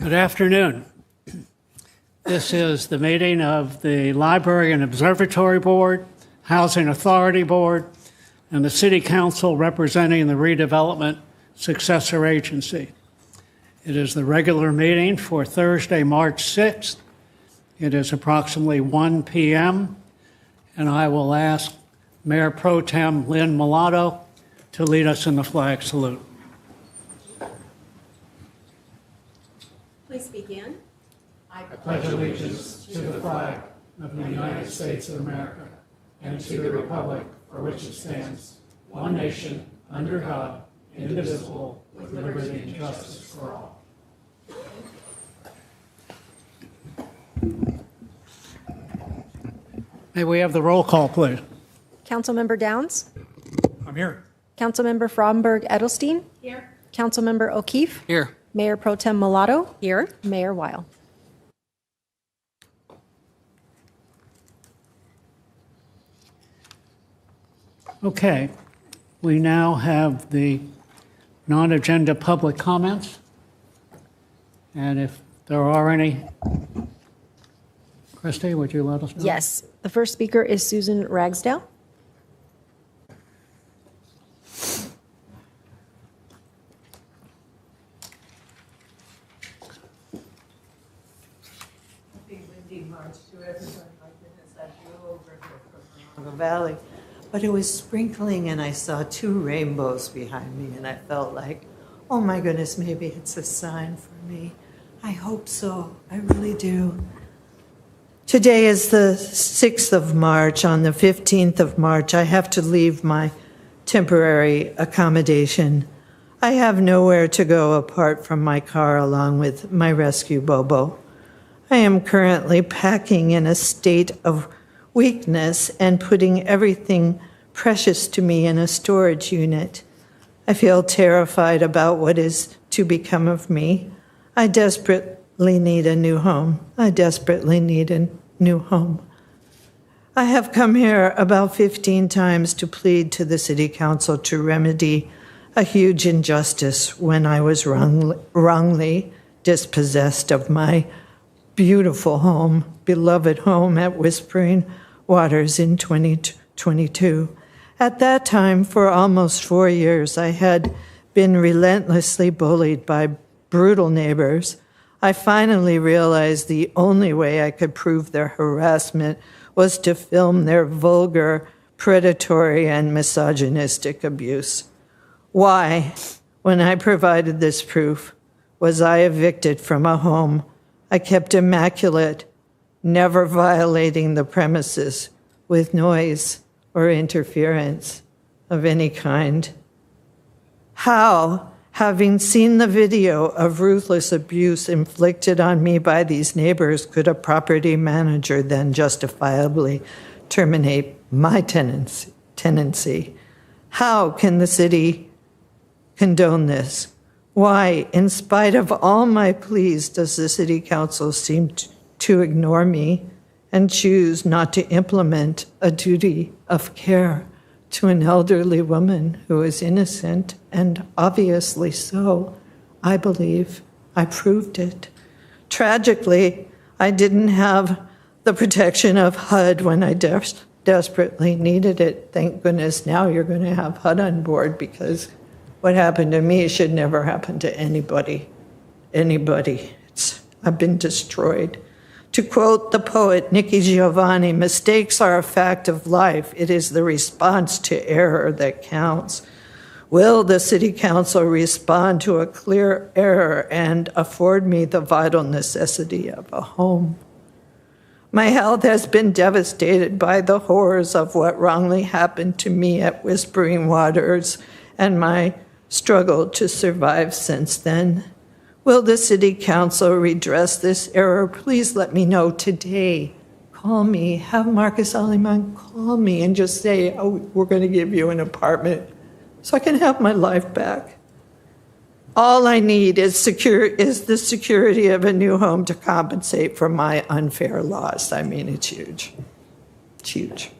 Good afternoon. This is the meeting of the Library and Observatory Board, Housing Authority Board, and the City Council representing the Redevelopment Successor Agency. It is the regular meeting for Thursday, March 6th. It is approximately 1 p.m., and I will ask Mayor Pro Tem Lynn Mulatto to lead us in the flag salute. Please begin. I pledge allegiance to the flag of the United States of America and to the republic for which it stands, one nation, under God, indivisible, with liberty and justice for all. May we have the roll call, please? Councilmember Downs? I'm here. Councilmember Fromberg-Edelstein? Here. Councilmember O'Keefe? Here. Mayor Pro Tem Mulatto? Here. Mayor Weil? Okay. We now have the non-agenda public comments. And if there are any, Christy, would you let us know? Yes. The first speaker is Susan Ragsdale. Valley, but it was sprinkling and I saw two rainbows behind me and I felt like, oh my goodness, maybe it's a sign for me. I hope so. I really do. Today is the 6th of March. On the 15th of March, I have to leave my temporary accommodation. I have nowhere to go apart from my car along with my rescue Bobo. I am currently packing in a state of weakness and putting everything precious to me in a storage unit. I feel terrified about what is to become of me. I desperately need a new home. I desperately need a new home. I have come here about 15 times to plead to the City Council to remedy a huge injustice when I was wrongly dispossessed of my beautiful home, beloved home at Whispering Waters in 2022. At that time, for almost 4 years, I had been relentlessly bullied by brutal neighbors. I finally realized the only way I could prove their harassment was to film their vulgar, predatory, and misogynistic abuse. Why, when I provided this proof, was I evicted from a home I kept immaculate, never violating the premises with noise or interference of any kind? How, having seen the video of ruthless abuse inflicted on me by these neighbors, could a property manager then justifiably terminate my tenancy? How can the city condone this? Why, in spite of all my pleas, does the City Council seem to ignore me and choose not to implement a duty of care to an elderly woman who is innocent, and obviously so? I believe I proved it. Tragically, I didn't have the protection of HUD when I desperately needed it. Thank goodness now you're going to have HUD on board, because what happened to me should never happen to anybody. I've been destroyed. To quote the poet Nikki Giovanni, mistakes are a fact of life. It is the response to error that counts. Will the City Council respond to a clear error and afford me the vital necessity of a home? My health has been devastated by the horrors of what wrongly happened to me at Whispering Waters and my struggle to survive since then. Will the City Council redress this error? Please let me know today. Call me. Have Marcus Aliman call me and just say, oh, we're going to give you an apartment so I can have my life back. All I need is the security of a new home to compensate for my unfair loss. I mean, it's huge. It's huge.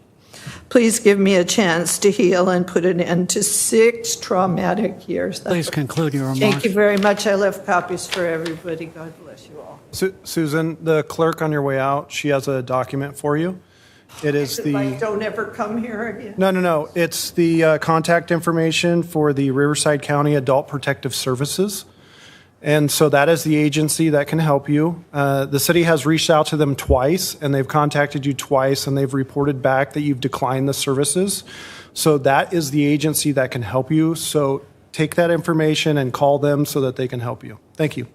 Please give me a chance to heal and put an end to 6 traumatic years. Please conclude your remarks. Thank you very much. I left copies for everybody. God bless you all. Susan, the clerk on your way out, she has a document for you. It is Like, the, don't ever come here again. no. It's the contact information for the Riverside County Adult Protective Services. And so that is the agency that can help you. The city has reached out to them twice, and they've contacted you twice, and they've reported back that you've declined the services. So that is the agency that can help you. So take that information and call them so that they can help you. Thank you.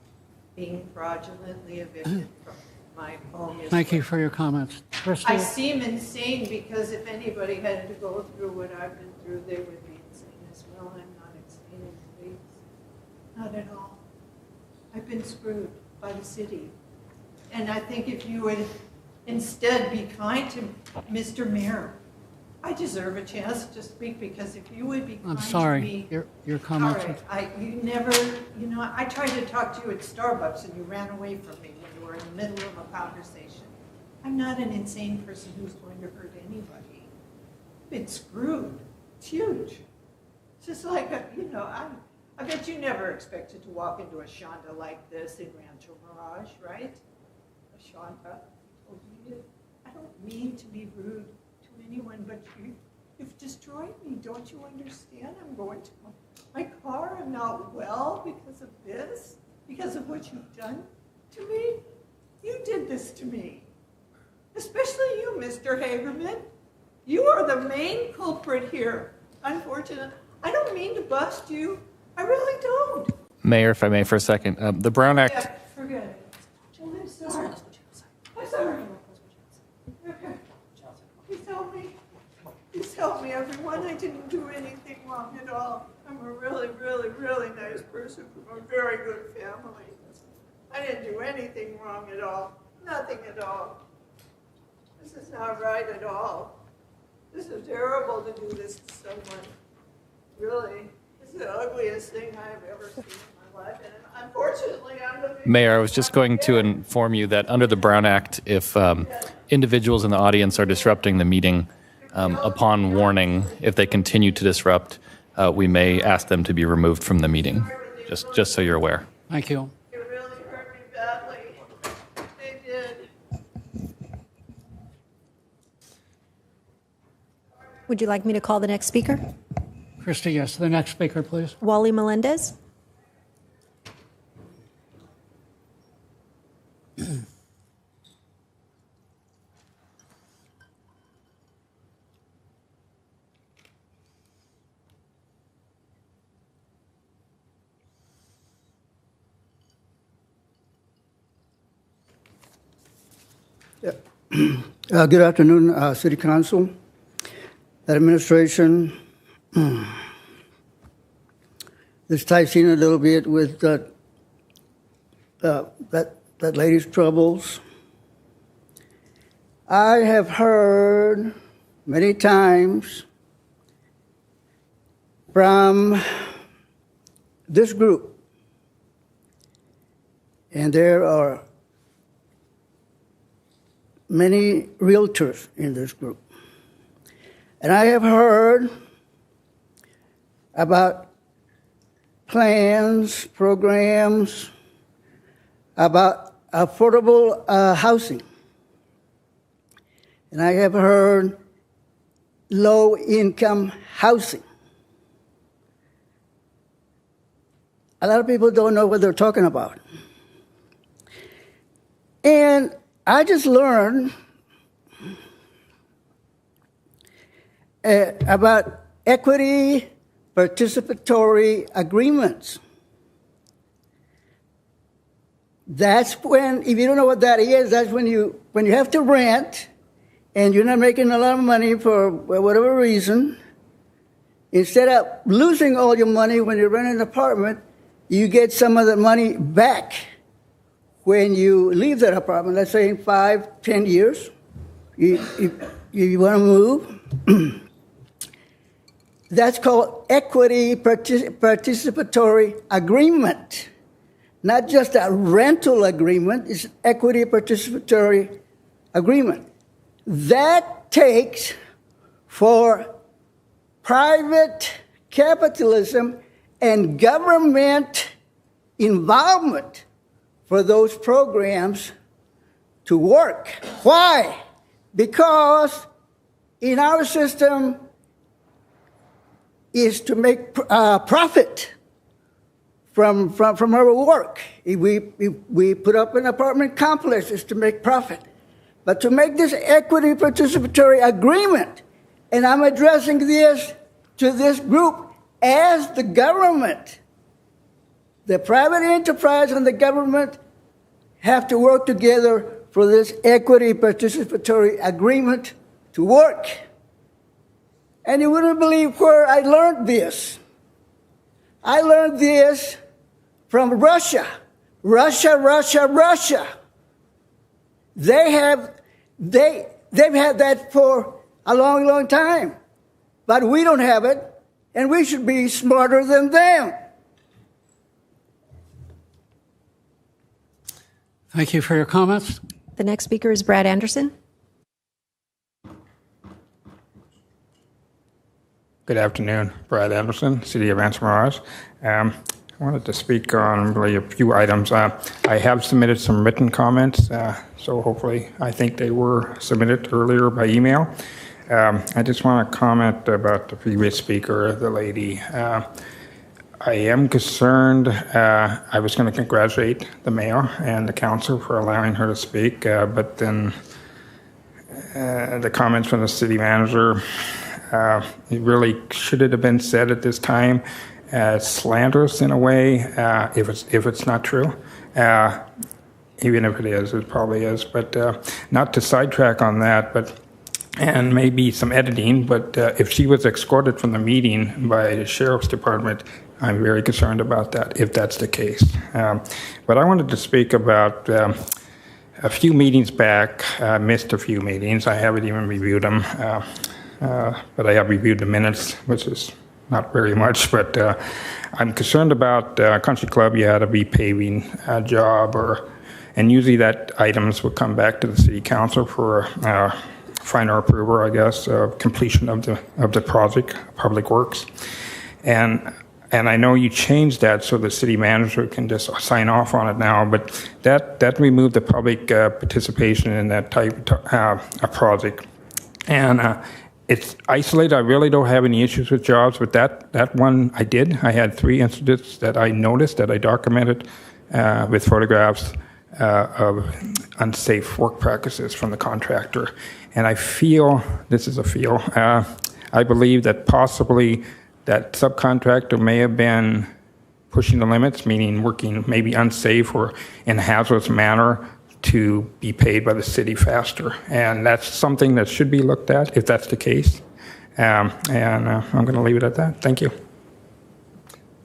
Being fraudulently evicted from my home. Is Thank you for your comments. Christie? I seem insane because if anybody had to go through what I've been through, they would be insane as well. I'm not insane in the least. Not at all. I've been screwed by the city. And I think if you would instead be kind to Mr. Mayor, I deserve a chance to speak because if you would be kind I'm to sorry, me. your All comments. right, you never, I tried to talk to you at Starbucks and you ran away from me when you were in the middle of a conversation. I'm not an insane person who's going to hurt anybody. I've been screwed. It's huge. It's just like, I bet you never expected to walk into a Shonda like this in Rancho Mirage, right? A Shonda told you, I don't mean to be rude to anyone, but you've destroyed me. Don't you understand? I'm going to my car. I'm not well because of this, because of what you've done to me. You did this to me. Especially you, Mr. Hagerman. You are the main culprit here. Unfortunately, I don't mean to bust you. I really don't. Mayor, if I may for a second, the Brown Act. Yeah, forget it. I'm sorry. I'm sorry. Okay. Please help me. Please help me, everyone. I didn't do anything wrong at all. I'm a really, really, really nice person from a very good family. I didn't do anything wrong at all. Nothing at all. This is not right at all. This is terrible to do this to someone. Really. It's the ugliest thing I've ever seen in my life. And unfortunately, I'm the victim. Mayor, I was just going to inform you that under the Brown Act, if individuals in the audience are disrupting the meeting, upon warning, if they continue to disrupt, we may ask them to be removed from the meeting, just so you're aware. Thank you. It really hurt me badly. They did. Would you like me to call the next speaker? Christie, yes. The next speaker, please. Wally Melendez. Good afternoon, City Council, Administration. This ties in a little bit with that lady's troubles. I have heard many times from this group, and there are many realtors in this group. And I have heard about plans, programs, about affordable housing. And I have heard low-income housing. A lot of people don't know what they're talking about. And I just learned about equity participatory agreements. That's when, if you don't know what that is, that's when you have to rent and you're not making a lot of money for whatever reason. Instead of losing all your money when you rent an apartment, you get some of the money back when you leave that apartment. Let's say in 5-10 years, you want to move. That's called equity participatory agreement. Not just a rental agreement, it's an equity participatory agreement. That takes for private capitalism and government involvement for those programs to work. Why? Because in our system is to make profit from our work. If we put up an apartment complex, it's to make profit. But to make this equity participatory agreement, and I'm addressing this to this group as the government, the private enterprise and the government have to work together for this equity participatory agreement to work. And you wouldn't believe where I learned this. I learned this from Russia. Russia. They've had that for a long, long time. But we don't have it, and we should be smarter than them. Thank you for your comments. The next speaker is Brad Anderson. Good afternoon, Brad Anderson, City of Rancho Mirage. I wanted to speak on really a few items. I have submitted some written comments, so hopefully I think they were submitted earlier by email. I just want to comment about the previous speaker, the lady. I am concerned. I was going to congratulate the mayor and the council for allowing her to speak, but then the comments from the city manager, it really should have been said at this time, slanderous in a way, if it's not true. Even if it is, it probably is. But not to sidetrack on that, and maybe some editing, but if she was escorted from the meeting by the sheriff's department, I'm very concerned about that, if that's the case. But I wanted to speak about a few meetings back. I missed a few meetings. I haven't even reviewed them, but I have reviewed the minutes, which is not very much. But I'm concerned about Country Club. You had a repaving job, and usually that items would come back to the city council for final approval, I guess, completion of the project, Public Works, and I know you changed that so the city manager can just sign off on it now, but that removed the public participation in that type of project. And it's isolated. I really don't have any issues with jobs, but that one I did. I had 3 incidents that I noticed, that I documented with photographs of unsafe work practices from the contractor. And I feel, I believe that possibly that subcontractor may have been pushing the limits, meaning working maybe unsafe or in a hazardous manner to be paid by the city faster. And that's something that should be looked at if that's the case. I'm going to leave it at that. Thank you.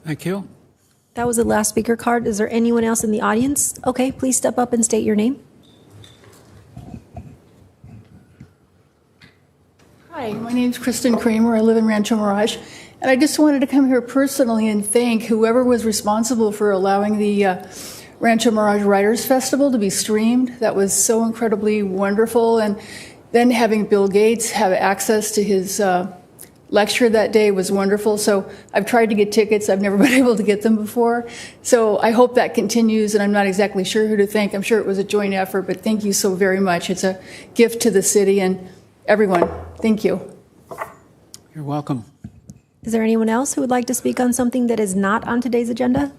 Thank you. That was the last speaker card. Is there anyone else in the audience? Okay, please step up and state your name. Hi, my name's Kristen Kramer. I live in Rancho Mirage. And I just wanted to come here personally and thank whoever was responsible for allowing the Rancho Mirage Writers Festival to be streamed. That was so incredibly wonderful. And then having Bill Gates have access to his lecture that day was wonderful. So I've tried to get tickets. I've never been able to get them before. So I hope that continues, and I'm not exactly sure who to thank. I'm sure it was a joint effort, but thank you so very much. It's a gift to the city and everyone. Thank you. You're welcome. Is there anyone else who would like to speak on something that is not on today's agenda?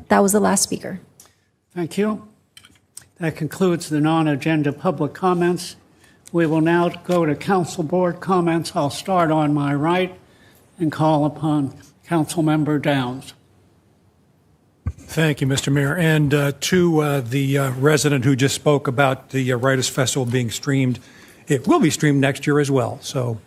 That was the last speaker. Thank you. That concludes the non-agenda public comments. We will now go to council board comments. I'll start on my right and call upon Councilmember Downs. Thank you, Mr. Mayor. And to the resident who just spoke about the Writers Festival being streamed, it will be streamed next year as well. So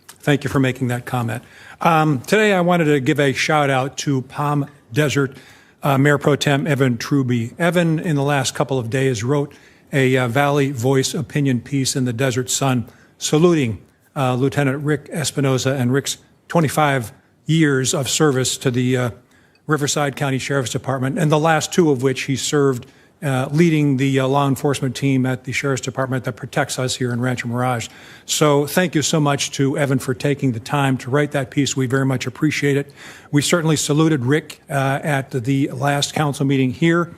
thank you for making that comment. Today, I wanted to give a shout out to Palm Desert Mayor Pro Tem Evan Truby. Evan, in the last couple of days, wrote a Valley Voice opinion piece in the Desert Sun saluting Lieutenant Rick Espinoza and Rick's 25 years of service to the Riverside County Sheriff's Department, and the last 2 of which he served leading the law enforcement team at the Sheriff's Department that protects us here in Rancho Mirage. So thank you so much to Evan for taking the time to write that piece. We very much appreciate it. We certainly saluted Rick at the last council meeting here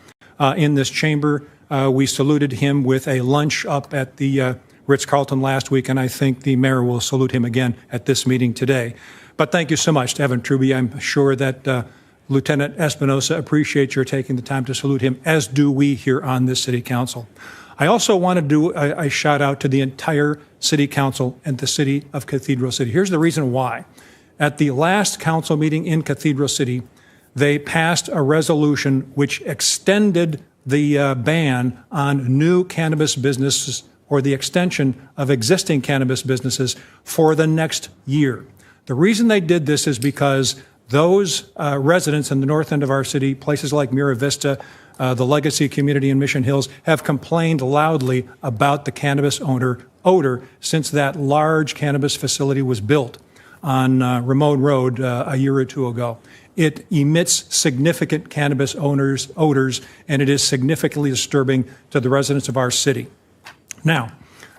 in this chamber. We saluted him with a lunch up at the Ritz-Carlton last week, and I think the mayor will salute him again at this meeting today. But thank you so much to Evan Truby. I'm sure that Lieutenant Espinosa appreciates your taking the time to salute him, as do we here on this city council. I also want to do a shout out to the entire city council and the city of Cathedral City. Here's the reason why. At the last council meeting in Cathedral City, they passed a resolution which extended the ban on new cannabis businesses, or the extension of existing cannabis businesses, for the next year. The reason they did this is because those residents in the north end of our city, places like Mira Vista, the Legacy community in Mission Hills, have complained loudly about the cannabis odor since that large cannabis facility was built on Ramon Road a year or two ago. It emits significant cannabis odors, and it is significantly disturbing to the residents of our city. Now,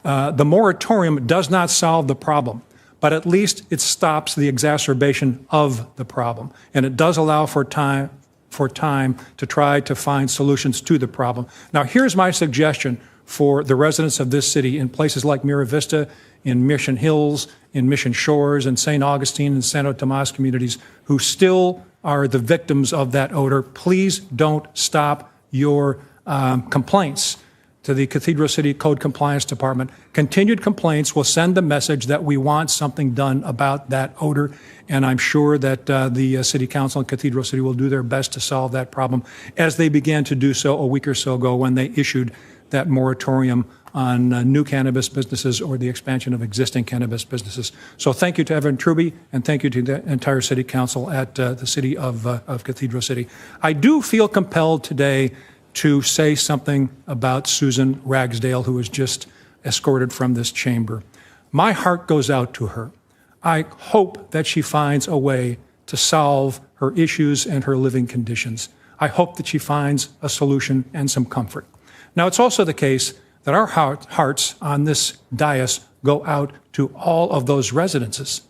the moratorium does not solve the problem, but at least it stops the exacerbation of the problem, and it does allow for time to try to find solutions to the problem. Now, here's my suggestion for the residents of this city in places like Mira Vista, in Mission Hills, in Mission Shores, and St. Augustine and Santo Tomas communities who still are the victims of that odor. Please don't stop your complaints to the Cathedral City Code Compliance Department. Continued complaints will send the message that we want something done about that odor, and I'm sure that the City Council and Cathedral City will do their best to solve that problem, as they began to do so a week or so ago when they issued that moratorium on new cannabis businesses or the expansion of existing cannabis businesses. So thank you to Evan Truby, and thank you to the entire City Council at the City of Cathedral City. I do feel compelled today to say something about Susan Ragsdale, who was just escorted from this chamber. My heart goes out to her. I hope that she finds a way to solve her issues and her living conditions. I hope that she finds a solution and some comfort. Now, it's also the case that our hearts on this dais go out to all of those residents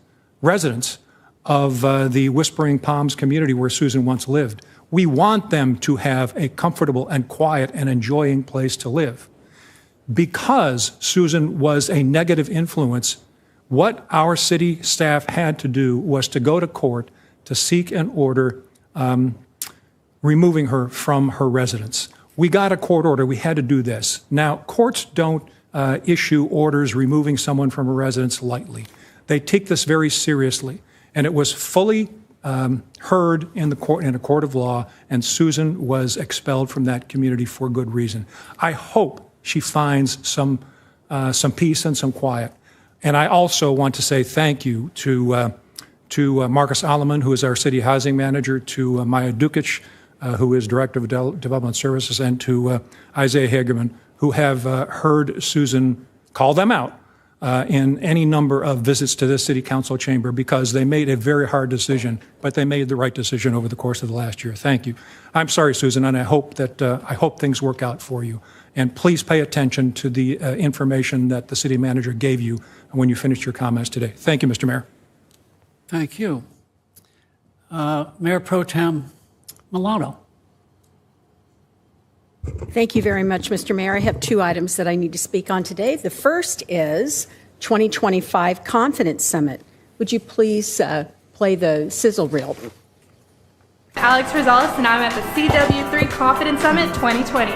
of the Whispering Palms community where Susan once lived. We want them to have a comfortable and quiet and enjoying place to live. Because Susan was a negative influence, what our city staff had to do was to go to court to seek an order removing her from her residence. We got a court order. We had to do this. Now, courts don't issue orders removing someone from a residence lightly. They take this very seriously, and it was fully heard in a court of law, and Susan was expelled from that community for good reason. I hope she finds some peace and some quiet. And I also want to say thank you to Marcus Alleman, who is our city housing manager, to Maya Dukic, who is Director of Development Services, and to Isaiah Hagerman, who have heard Susan call them out in any number of visits to this city council chamber, because they made a very hard decision, but they made the right decision over the course of the last year. Thank you. I'm sorry, Susan, and I hope things work out for you. And please pay attention to the information that the city manager gave you when you finished your comments today. Thank you, Mr. Mayor. Thank you. Mayor Pro Tem Milano. Thank you very much, Mr. Mayor. I have two items that I need to speak on today. The first is 2025 Confidence Summit. Would you please play the sizzle reel? Alex Rosales, and I'm at the CW3 Confidence Summit 2020.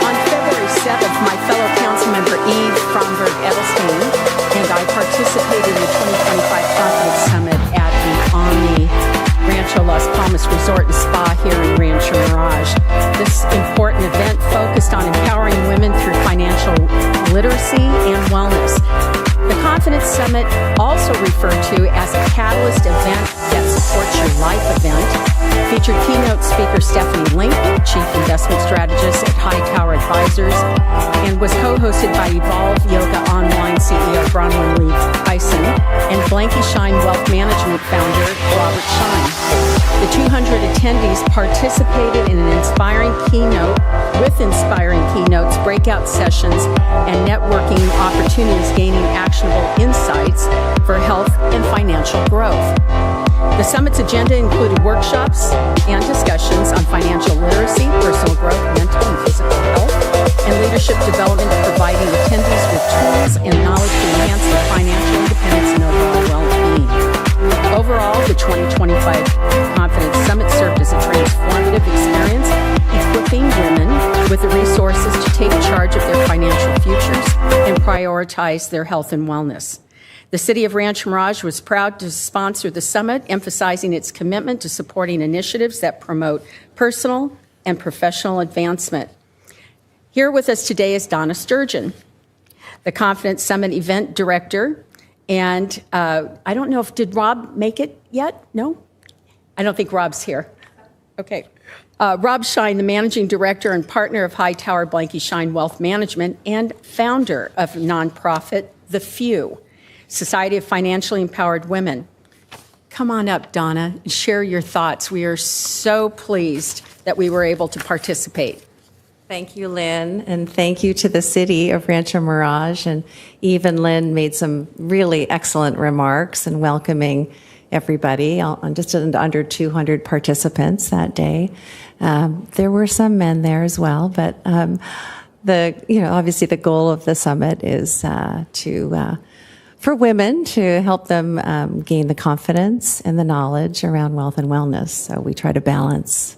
On February 7th, my fellow council member Eve Fromberg Edelstein and I participated in the 2025 Confidence Summit at the Omni Rancho Las Palmas Resort and Spa here in Rancho Mirage. This important event focused on empowering women through financial literacy and wellness. The Confidence Summit, also referred to as a catalyst event that supports your life event, Featured keynote speaker Stephanie Link, Chief Investment Strategist at Hightower Advisors, and was co-hosted by Evolve Yoga Online CEO Bronwyn Lee Tyson and Blanky Shine Wealth Management founder Robert Shine. The 200 attendees participated in an inspiring keynotes, breakout sessions, and networking opportunities, gaining actionable insights for health and financial growth. The summit's agenda included workshops and discussions on financial literacy, personal growth, mental and physical health, and leadership development, providing attendees with tools and knowledge to enhance their financial independence and overall well-being. Overall, the 2025 Confidence Summit served as a transformative experience, equipping women with the resources to take charge of their financial futures and prioritize their health and wellness. The City of Rancho Mirage was proud to sponsor the summit, emphasizing its commitment to supporting initiatives that promote personal and professional advancement. Here with us today is Donna Sturgeon, the Confidence Summit event director. And I don't know did Rob make it yet? No? I don't think Rob's here. Okay. Rob Shine, the managing director and partner of Hightower Blanky Shine Wealth Management and founder of nonprofit The Few, Society of Financially Empowered Women. Come on up, Donna, and share your thoughts. We are so pleased that we were able to participate. Thank you, Lynn, and thank you to the City of Rancho Mirage. And Eve and Lynn made some really excellent remarks in welcoming everybody, on just under 200 participants that day. There were some men there as well, but obviously the goal of the summit is for women to help them gain the confidence and the knowledge around wealth and wellness. So we try to balance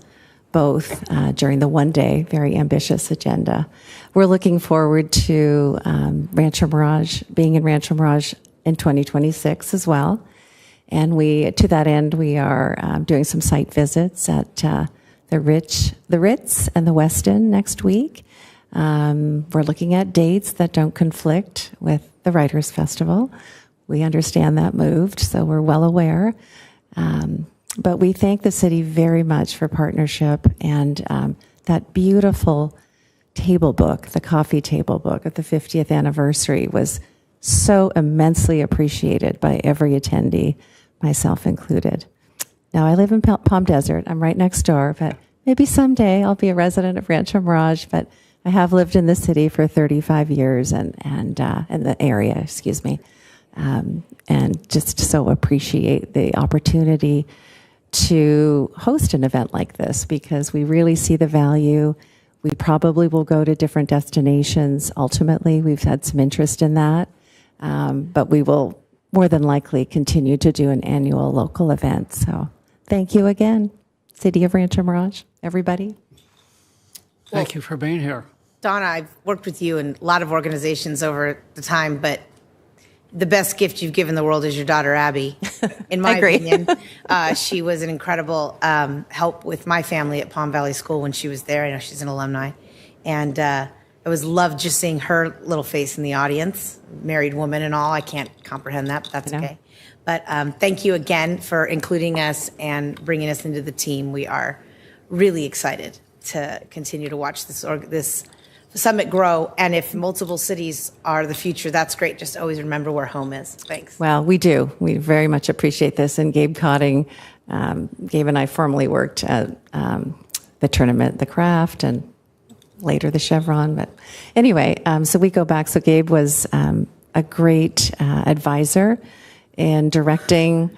both during the one-day, very ambitious agenda. We're looking forward to being in Rancho Mirage in 2026 as well. And to that end, we are doing some site visits at the Ritz and the Westin next week. We're looking at dates that don't conflict with the Writers' Festival. We understand that moved, so we're well aware. But we thank the city very much for partnership and that beautiful table book, the coffee table book at the 50th anniversary was so immensely appreciated by every attendee, myself included. Now, I live in Palm Desert. I'm right next door, but maybe someday I'll be a resident of Rancho Mirage, but I have lived in the city for 35 years and in the area, and just so appreciate the opportunity to host an event like this because we really see the value. We probably will go to different destinations. Ultimately, we've had some interest in that, but we will more than likely continue to do an annual local event. So thank you again, City of Rancho Mirage, everybody. Thank you for being here. Donna, I've worked with you in a lot of organizations over the time, but the best gift you've given the world is your daughter, Abby, in my opinion. She was an incredible help with my family at Palm Valley School when she was there. I know she's an alumni. And I loved just seeing her little face in the audience, married woman and all. I can't comprehend that, but that's okay. But thank you again for including us and bringing us into the team. We are really excited to continue to watch this summit grow. And if multiple cities are the future, that's great. Just always remember where home is. Thanks. Well, we do. We very much appreciate this. And Gabe Cotting, Gabe and I formerly worked at the tournament, the Craft, and later the Chevron. But anyway, so we go back. So Gabe was a great advisor in directing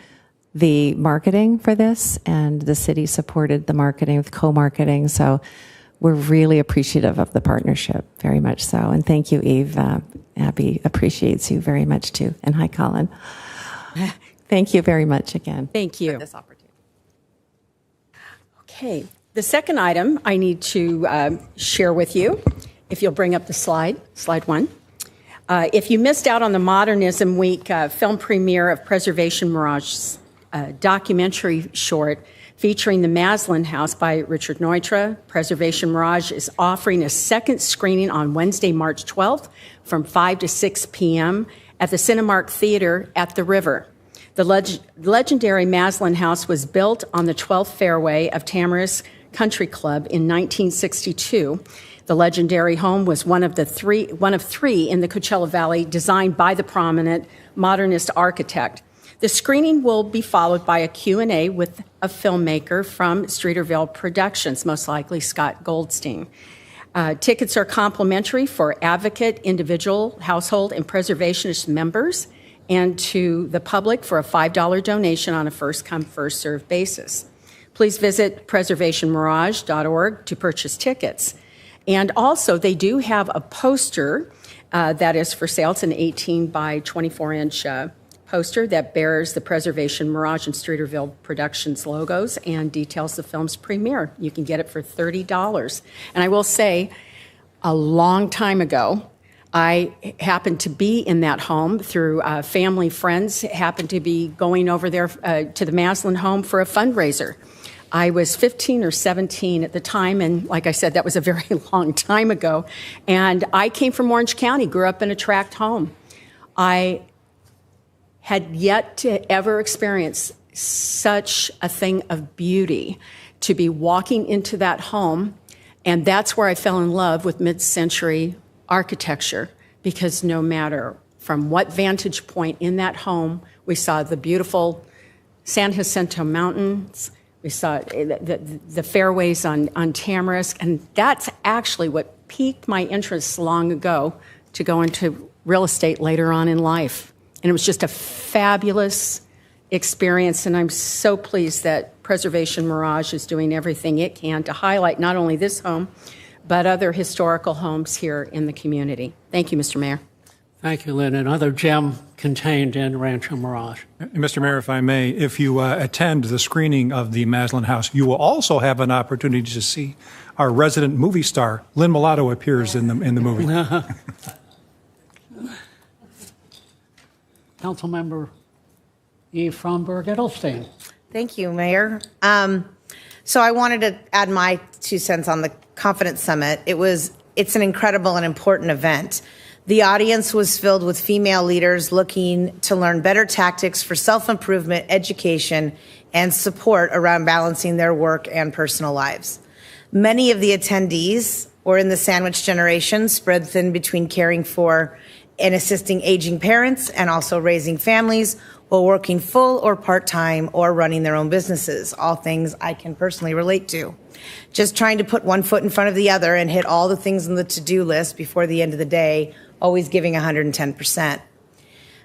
the marketing for this, and the city supported the marketing with co-marketing. So we're really appreciative of the partnership, very much so. And thank you, Eve. Abby appreciates you very much too. And hi, Colin. Thank you very much again. Thank you for this opportunity. Okay. The second item I need to share with you, if you'll bring up the slide 1. If you missed out on the Modernism Week film premiere of Preservation Mirage's documentary short featuring the Maslin House by Richard Neutra, Preservation Mirage is offering a second screening on Wednesday, March 12th from 5 to 6 p.m. at the Cinemark Theater at the River. The legendary Maslin House was built on the 12th fairway of Tamarisk Country Club in 1962. The legendary home was one of three in the Coachella Valley, designed by the prominent modernist architect. The screening will be followed by a Q&A with a filmmaker from Streeterville Productions, most likely Scott Goldstein. Tickets are complimentary for advocate, individual, household, and preservationist members, and to the public for a $5 donation on a first-come, first-served basis. Please visit preservationmirage.org to purchase tickets. And also, they do have a poster that is for sale. It's an 18 by 24-inch poster that bears the Preservation Mirage and Streeterville Productions logos and details the film's premiere. You can get it for $30. And I will say, a long time ago, I happened to be in that home through family friends, happened to be going over there to the Maslin home for a fundraiser. I was 15 or 17 at the time, and like I said, that was a very long time ago. And I came from Orange County, grew up in a tract home. I had yet to ever experience such a thing of beauty, to be walking into that home, and that's where I fell in love with mid-century architecture, because no matter from what vantage point in that home, we saw the beautiful San Jacinto Mountains, we saw the fairways on Tamarisk, and that's actually what piqued my interest long ago to go into real estate later on in life. And it was just a fabulous experience, and I'm so pleased that Preservation Mirage is doing everything it can to highlight not only this home, but other historical homes here in the community. Thank you, Mr. Mayor. Thank you, Lynn. Another gem contained in Rancho Mirage. Mr. Mayor, if I may, if you attend the screening of the Maslin House, you will also have an opportunity to see our resident movie star, Lynn Mulatto, appears in the movie. Councilmember Eve Fromberg Edelstein. Thank you, Mayor. So I wanted to add my 2 cents on the Confidence Summit. It's an incredible and important event. The audience was filled with female leaders looking to learn better tactics for self-improvement, education, and support around balancing their work and personal lives. Many of the attendees were in the sandwich generation, spread thin between caring for and assisting aging parents and also raising families while working full or part-time or running their own businesses, all things I can personally relate to. Just trying to put one foot in front of the other and hit all the things on the to-do list before the end of the day, always giving 110%.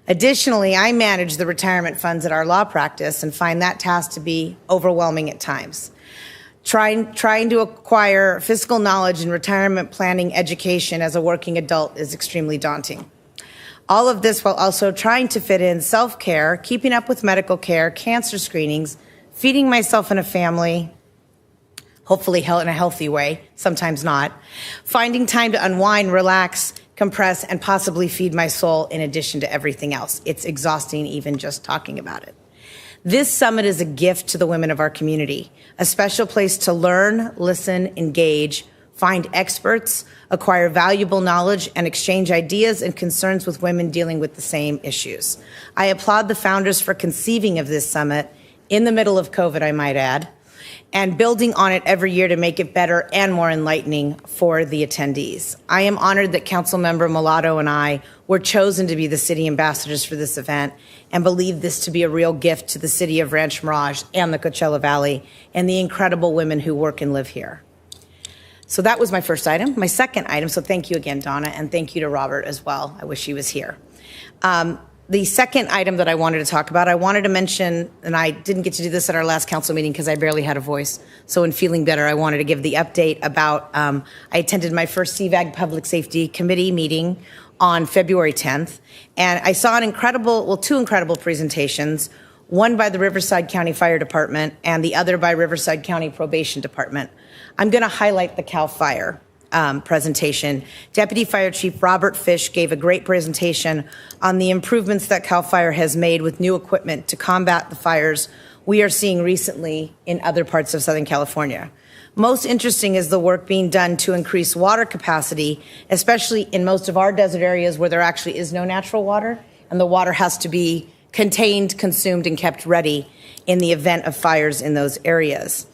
Additionally, I manage the retirement funds at our law practice and find that task to be overwhelming at times. Trying to acquire fiscal knowledge and retirement planning education as a working adult is extremely daunting. All of this while also trying to fit in self-care, keeping up with medical care, cancer screenings, feeding myself and a family, hopefully in a healthy way, sometimes not, finding time to unwind, relax, compress, and possibly feed my soul in addition to everything else. It's exhausting even just talking about it. This summit is a gift to the women of our community, a special place to learn, listen, engage, find experts, acquire valuable knowledge, and exchange ideas and concerns with women dealing with the same issues. I applaud the founders for conceiving of this summit in the middle of COVID, I might add, and building on it every year to make it better and more enlightening for the attendees. I am honored that Councilmember Mulatto and I were chosen to be the city ambassadors for this event and believe this to be a real gift to the city of Rancho Mirage and the Coachella Valley and the incredible women who work and live here. So that was my first item. My second item, so thank you again, Donna, and thank you to Robert as well. I wish he was here. The second item that I wanted to talk about, I wanted to mention, and I didn't get to do this at our last council meeting because I barely had a voice. So in feeling better, I wanted to give the update about, I attended my first CVAG Public Safety Committee meeting on February 10th. And I saw two incredible presentations, one by the Riverside County Fire Department and the other by Riverside County Probation Department. I'm going to highlight the CAL FIRE presentation. Deputy Fire Chief Robert Fish gave a great presentation on the improvements that CAL FIRE has made with new equipment to combat the fires we are seeing recently in other parts of Southern California. Most interesting is the work being done to increase water capacity, especially in most of our desert areas where there actually is no natural water, and the water has to be contained, consumed, and kept ready in the event of fires in those areas.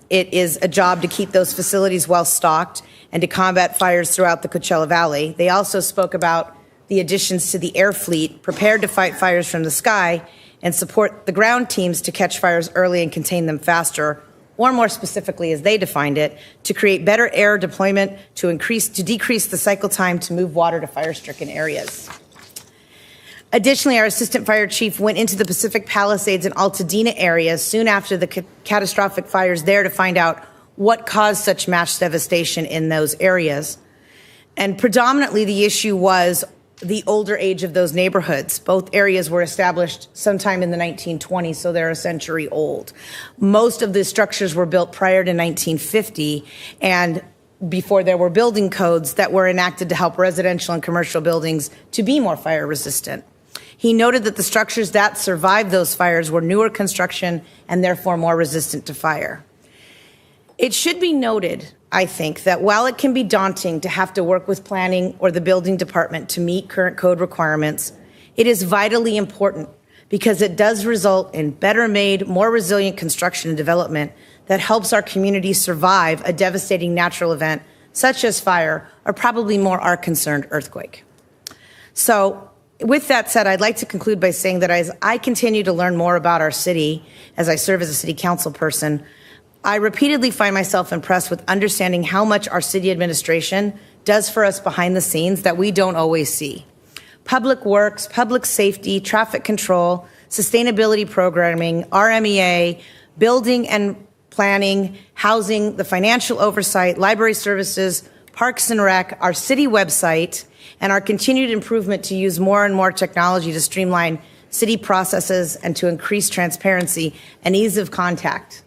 It is a job to keep those facilities well stocked and to combat fires throughout the Coachella Valley. They also spoke about the additions to the air fleet prepared to fight fires from the sky and support the ground teams to catch fires early and contain them faster, or more specifically, as they defined it, to create better air deployment to decrease the cycle time to move water to fire-stricken areas. Additionally, our assistant fire chief went into the Pacific Palisades and Altadena areas soon after the catastrophic fires there to find out what caused such mass devastation in those areas. And predominantly the issue was the older age of those neighborhoods. Both areas were established sometime in the 1920s, so they're a century old. Most of the structures were built prior to 1950 and before there were building codes that were enacted to help residential and commercial buildings to be more fire resistant. He noted that the structures that survived those fires were newer construction and therefore more resistant to fire. It should be noted, I think, that while it can be daunting to have to work with planning or the building department to meet current code requirements, it is vitally important because it does result in better made, more resilient construction and development that helps our community survive a devastating natural event such as fire, or probably more our concerned, earthquake. So, with that said, I'd like to conclude by saying that as I continue to learn more about our city, as I serve as a city council person, I repeatedly find myself impressed with understanding how much our city administration does for us behind the scenes that we don't always see. Public works, public safety, traffic control, sustainability programming, RMEA, building and planning, housing, the financial oversight, library services, parks and rec, our city website, and our continued improvement to use more and more technology to streamline city processes and to increase transparency and ease of contact.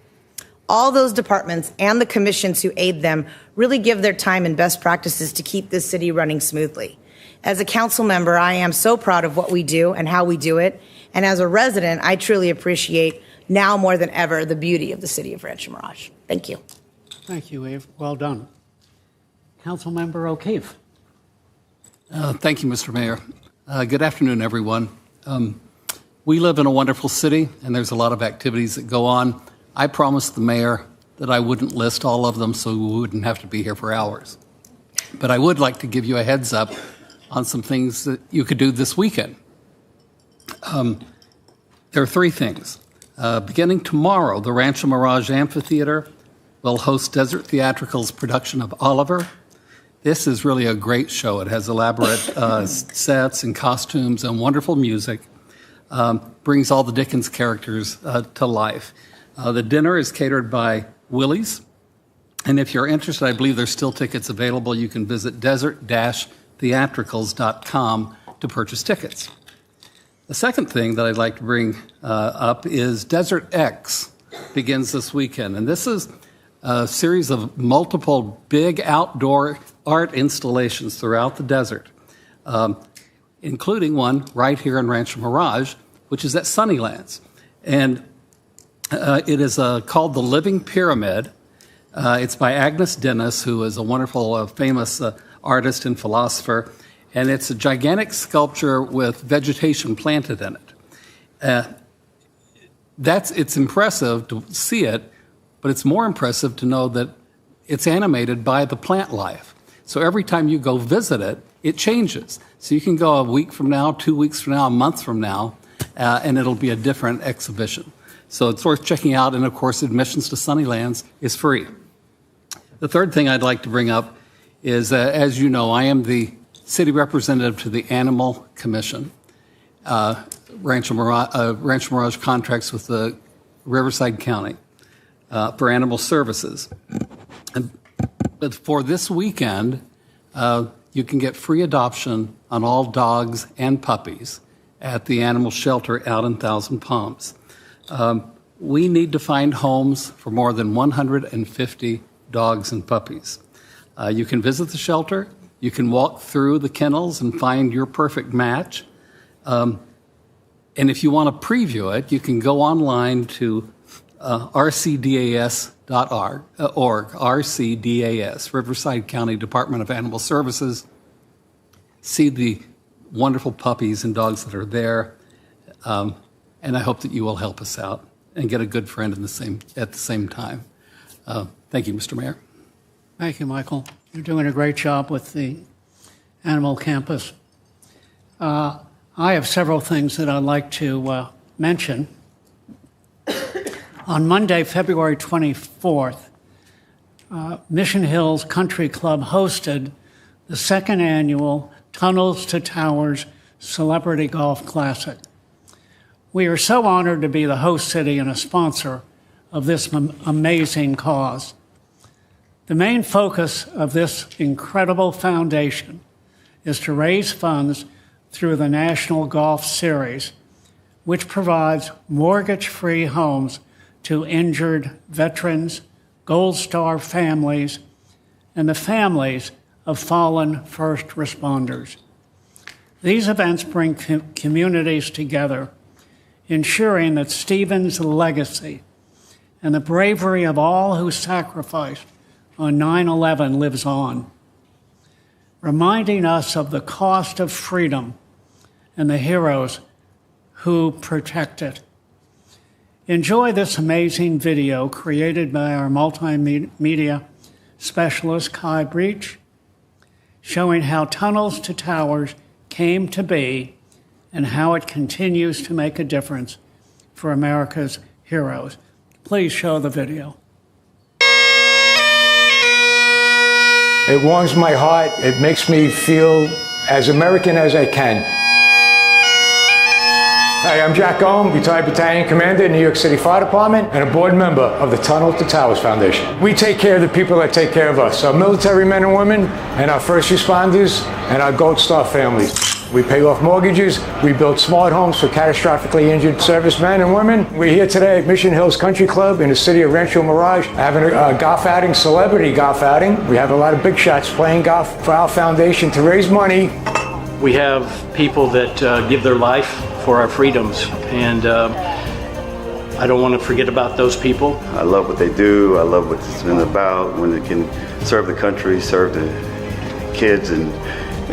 All those departments and the commissions who aid them really give their time and best practices to keep this city running smoothly. As a council member, I am so proud of what we do and how we do it. And as a resident, I truly appreciate now more than ever the beauty of the city of Rancho Mirage. Thank you. Thank you, Eve. Well done. Councilmember O'Keefe. Thank you, Mr. Mayor. Good afternoon, everyone. We live in a wonderful city, and there's a lot of activities that go on. I promised the mayor that I wouldn't list all of them so we wouldn't have to be here for hours. But I would like to give you a heads up on some things that you could do this weekend. There are three things. Beginning tomorrow, the Rancho Mirage Amphitheater will host Desert Theatrical's production of Oliver. This is really a great show. It has elaborate sets and costumes and wonderful music. Brings all the Dickens characters to life. The dinner is catered by Willie's. And if you're interested, I believe there's still tickets available. You can visit desert-theatricals.com to purchase tickets. The second thing that I'd like to bring up is Desert X begins this weekend. And this is a series of multiple big outdoor art installations throughout the desert, including one right here in Rancho Mirage, which is at Sunnylands. And it is called The Living Pyramid. It's by Agnes Dennis, who is a wonderful, famous artist and philosopher. And it's a gigantic sculpture with vegetation planted in it. It's impressive to see it, but it's more impressive to know that it's animated by the plant life. So every time you go visit it, it changes. So you can go a week from now, 2 weeks from now, a month from now, and it'll be a different exhibition. So it's worth checking out, and of course, admissions to Sunnylands is free. The third thing I'd like to bring up is, as you know, I am the city representative to the Animal Commission. Rancho Mirage contracts with the Riverside County for animal services. But for this weekend, you can get free adoption on all dogs and puppies at the animal shelter out in Thousand Palms. We need to find homes for more than 150 dogs and puppies. You can visit the shelter. You can walk through the kennels and find your perfect match. And if you want to preview it, you can go online to rcdas.org, RCDAS, Riverside County Department of Animal Services. See the wonderful puppies and dogs that are there. And I hope that you will help us out and get a good friend at the same time. Thank you, Mr. Mayor. Thank you, Michael. You're doing a great job with the Animal Campus. I have several things that I'd like to mention. On Monday, February 24th, Mission Hills Country Club hosted the second annual Tunnels to Towers Celebrity Golf Classic. We are so honored to be the host city and a sponsor of this amazing cause. The main focus of this incredible foundation is to raise funds through the National Golf Series, which provides mortgage-free homes to injured veterans, Gold Star families, and the families of fallen first responders. These events bring communities together, ensuring that Stephen's legacy and the bravery of all who sacrificed on 9/11 lives on, reminding us of the cost of freedom and the heroes who protect it. Enjoy this amazing video created by our multimedia specialist, Kai Breach, showing how Tunnels to Towers came to be and how it continues to make a difference for America's heroes. Please show the video. It warms my heart. It makes me feel as American as I can. Hi, I'm Jack Ohm, retired battalion commander in New York City Fire Department and a board member of the Tunnel to Towers Foundation. We take care of the people that take care of us, our military men and women, and our first responders, and our Gold Star families. We pay off mortgages, we build smart homes for catastrophically injured servicemen and women. We're here today at Mission Hills Country Club in the city of Rancho Mirage, having a golf outing, celebrity golf outing. We have a lot of big shots playing golf for our foundation to raise money. We have people that give their life for our freedoms, and I don't want to forget about those people. I love what they do. I love what it's been about, when they can serve the country, serve the kids, and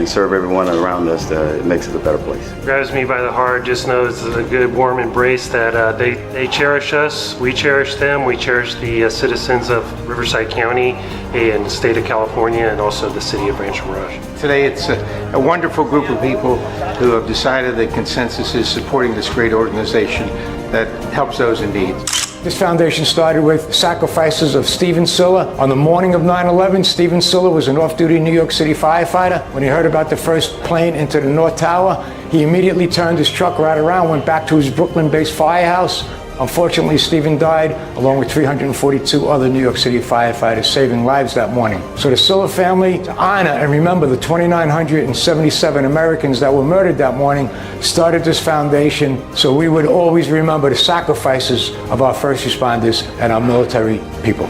serve everyone around us. It makes it a better place. Grabs me by the heart. Just know it's a good, warm embrace that they cherish us. We cherish them. We cherish the citizens of Riverside County and the state of California, and also the city of Rancho Mirage. Today it's a wonderful group of people who have decided that Consensus is supporting this great organization that helps those in need. This foundation started with sacrifices of Stephen Silla. On the morning of 9/11, Stephen Silla was an off-duty New York City firefighter. When he heard about the first plane into the North Tower, he immediately turned his truck right around, went back to his Brooklyn-based firehouse. Unfortunately, Stephen died, along with 342 other New York City firefighters, saving lives that morning. So the Silla family, to honor and remember the 2,977 Americans that were murdered that morning, started this foundation so we would always remember the sacrifices of our first responders and our military people.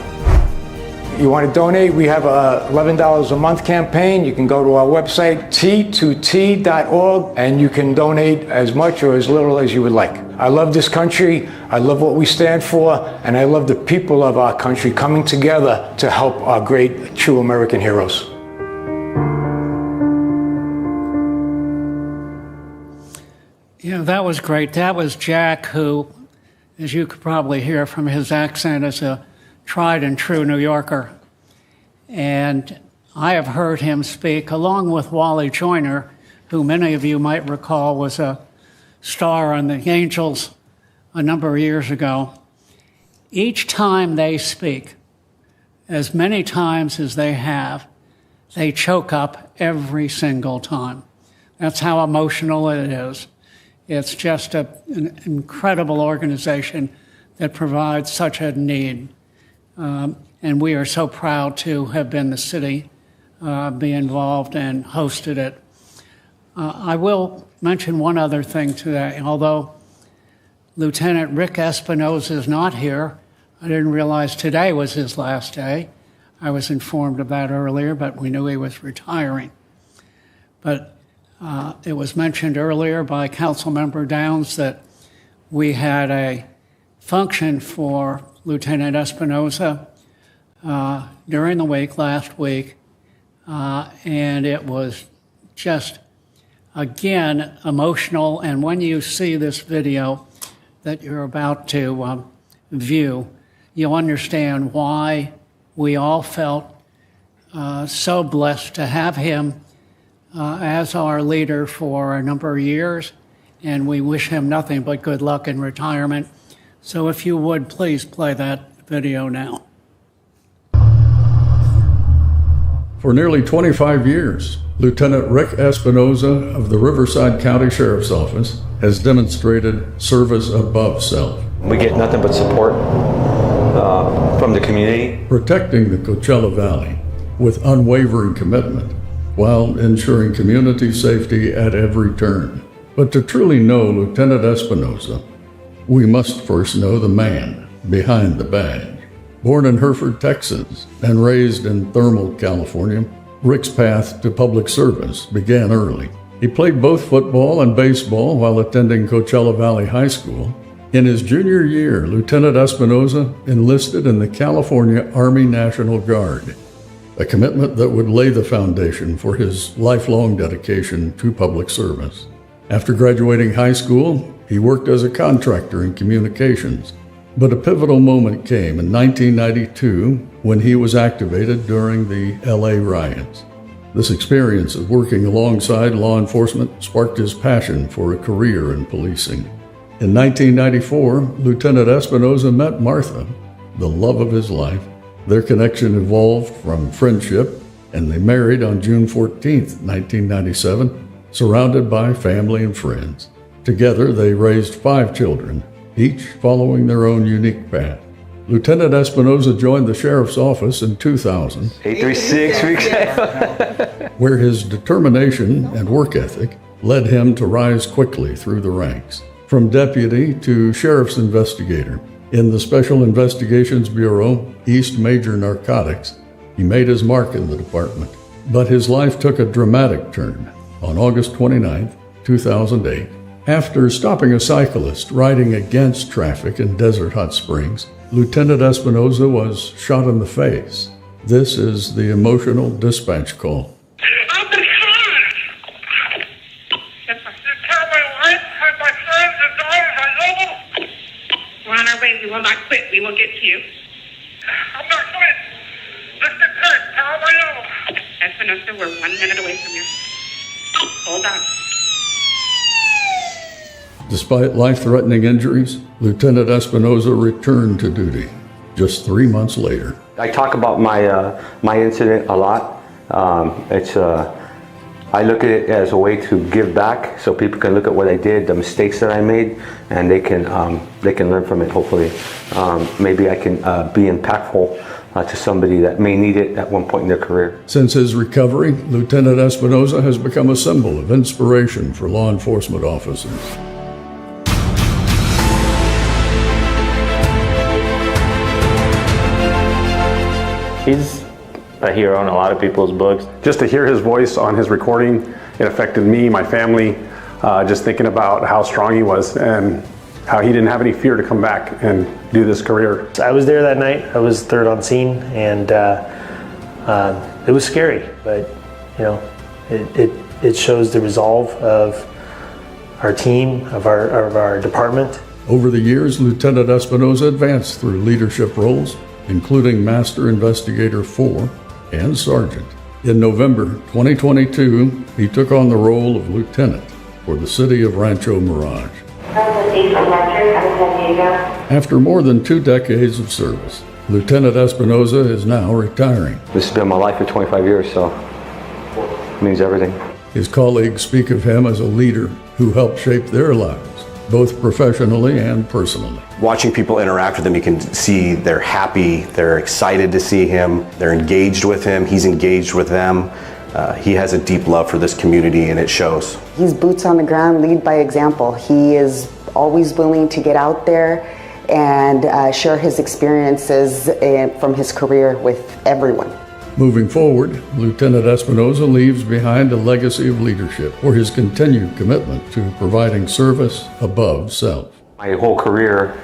You want to donate? We have a $11 a month campaign. You can go to our website, t2t.org, and you can donate as much or as little as you would like. I love this country. I love what we stand for, and I love the people of our country coming together to help our great, true American heroes. Yeah, that was great. That was Jack, who, as you could probably hear from his accent, is a tried and true New Yorker. And I have heard him speak, along with Wally Joyner, who many of you might recall was a star on the Angels a number of years ago. Each time they speak, as many times as they have, they choke up every single time. That's how emotional it is. It's just an incredible organization that provides such a need. And we are so proud to have been the city, be involved and hosted it. I will mention one other thing today. Although Lieutenant Rick Espinosa is not here, I didn't realize today was his last day. I was informed of that earlier, but we knew he was retiring. But it was mentioned earlier by Councilmember Downs that we had a function for Lieutenant Espinosa during the week, last week, and it was just again, emotional. And when you see this video that you're about to view, you'll understand why we all felt so blessed to have him as our leader for a number of years, and we wish him nothing but good luck in retirement. So if you would, please play that video now. For nearly 25 years, Lieutenant Rick Espinoza of the Riverside County Sheriff's Office has demonstrated service above self. We get nothing but support from the community. Protecting the Coachella Valley with unwavering commitment while ensuring community safety at every turn. But to truly know Lieutenant Espinoza, we must first know the man behind the badge. Born in Hereford, Texas, and raised in Thermal, California, Rick's path to public service began early. He played both football and baseball while attending Coachella Valley High School. In his junior year, Lieutenant Espinoza enlisted in the California Army National Guard, a commitment that would lay the foundation for his lifelong dedication to public service. After graduating high school, he worked as a contractor in communications. But a pivotal moment came in 1992 when he was activated during the LA riots. This experience of working alongside law enforcement sparked his passion for a career in policing. In 1994, Lieutenant Espinoza met Martha, the love of his life. Their connection evolved from friendship, and they married on June 14, 1997, surrounded by family and friends. Together, they raised 5 children, each following their own unique path. Lieutenant Espinoza joined the sheriff's office in 2000, 836 where his determination and work ethic led him to rise quickly through the ranks. From deputy to sheriff's investigator in the Special Investigations Bureau, East Major Narcotics, he made his mark in the department. But his life took a dramatic turn on August 29, 2008. After stopping a cyclist riding against traffic in Desert Hot Springs, Lieutenant Espinoza was shot in the face. This is the emotional dispatch call. We're on our way. We will not quit. We will get to you. I'm not quitting. Listen, Kurt, how are you? Espinosa, we're 1 minute away from you. Hold on. Despite life-threatening injuries, Lieutenant Espinoza returned to duty just 3 months later. I talk about my incident a lot. I look at it as a way to give back, so people can look at what I did, the mistakes that I made, and they can learn from it. Hopefully, maybe I can be impactful to somebody that may need it at one point in their career. Since his recovery, Lieutenant Espinoza has become a symbol of inspiration for law enforcement officers. He's a hero in a lot of people's books. Just to hear his voice on his recording, it affected me, my family, just thinking about how strong he was and how he didn't have any fear to come back and do this career. I was there that night. I was third on scene, and it was scary, but you know, it shows the resolve of our team, of our department. Over the years, Lieutenant Espinoza advanced through leadership roles, including Master Investigator 4 and Sergeant. In November 2022, he took on the role of Lieutenant for the city of Rancho Mirage. After more than 2 decades of service, Lieutenant Espinoza is now retiring. This has been my life for 25 years, so it means everything. His colleagues speak of him as a leader who helped shape their lives, both professionally and personally. Watching people interact with him, you can see they're happy, they're excited to see him, they're engaged with him, he's engaged with them. He has a deep love for this community, and it shows. He's boots on the ground, lead by example. He is always willing to get out there and share his experiences from his career with everyone. Moving forward, Lieutenant Espinoza leaves behind a legacy of leadership for his continued commitment to providing service above self. My whole career,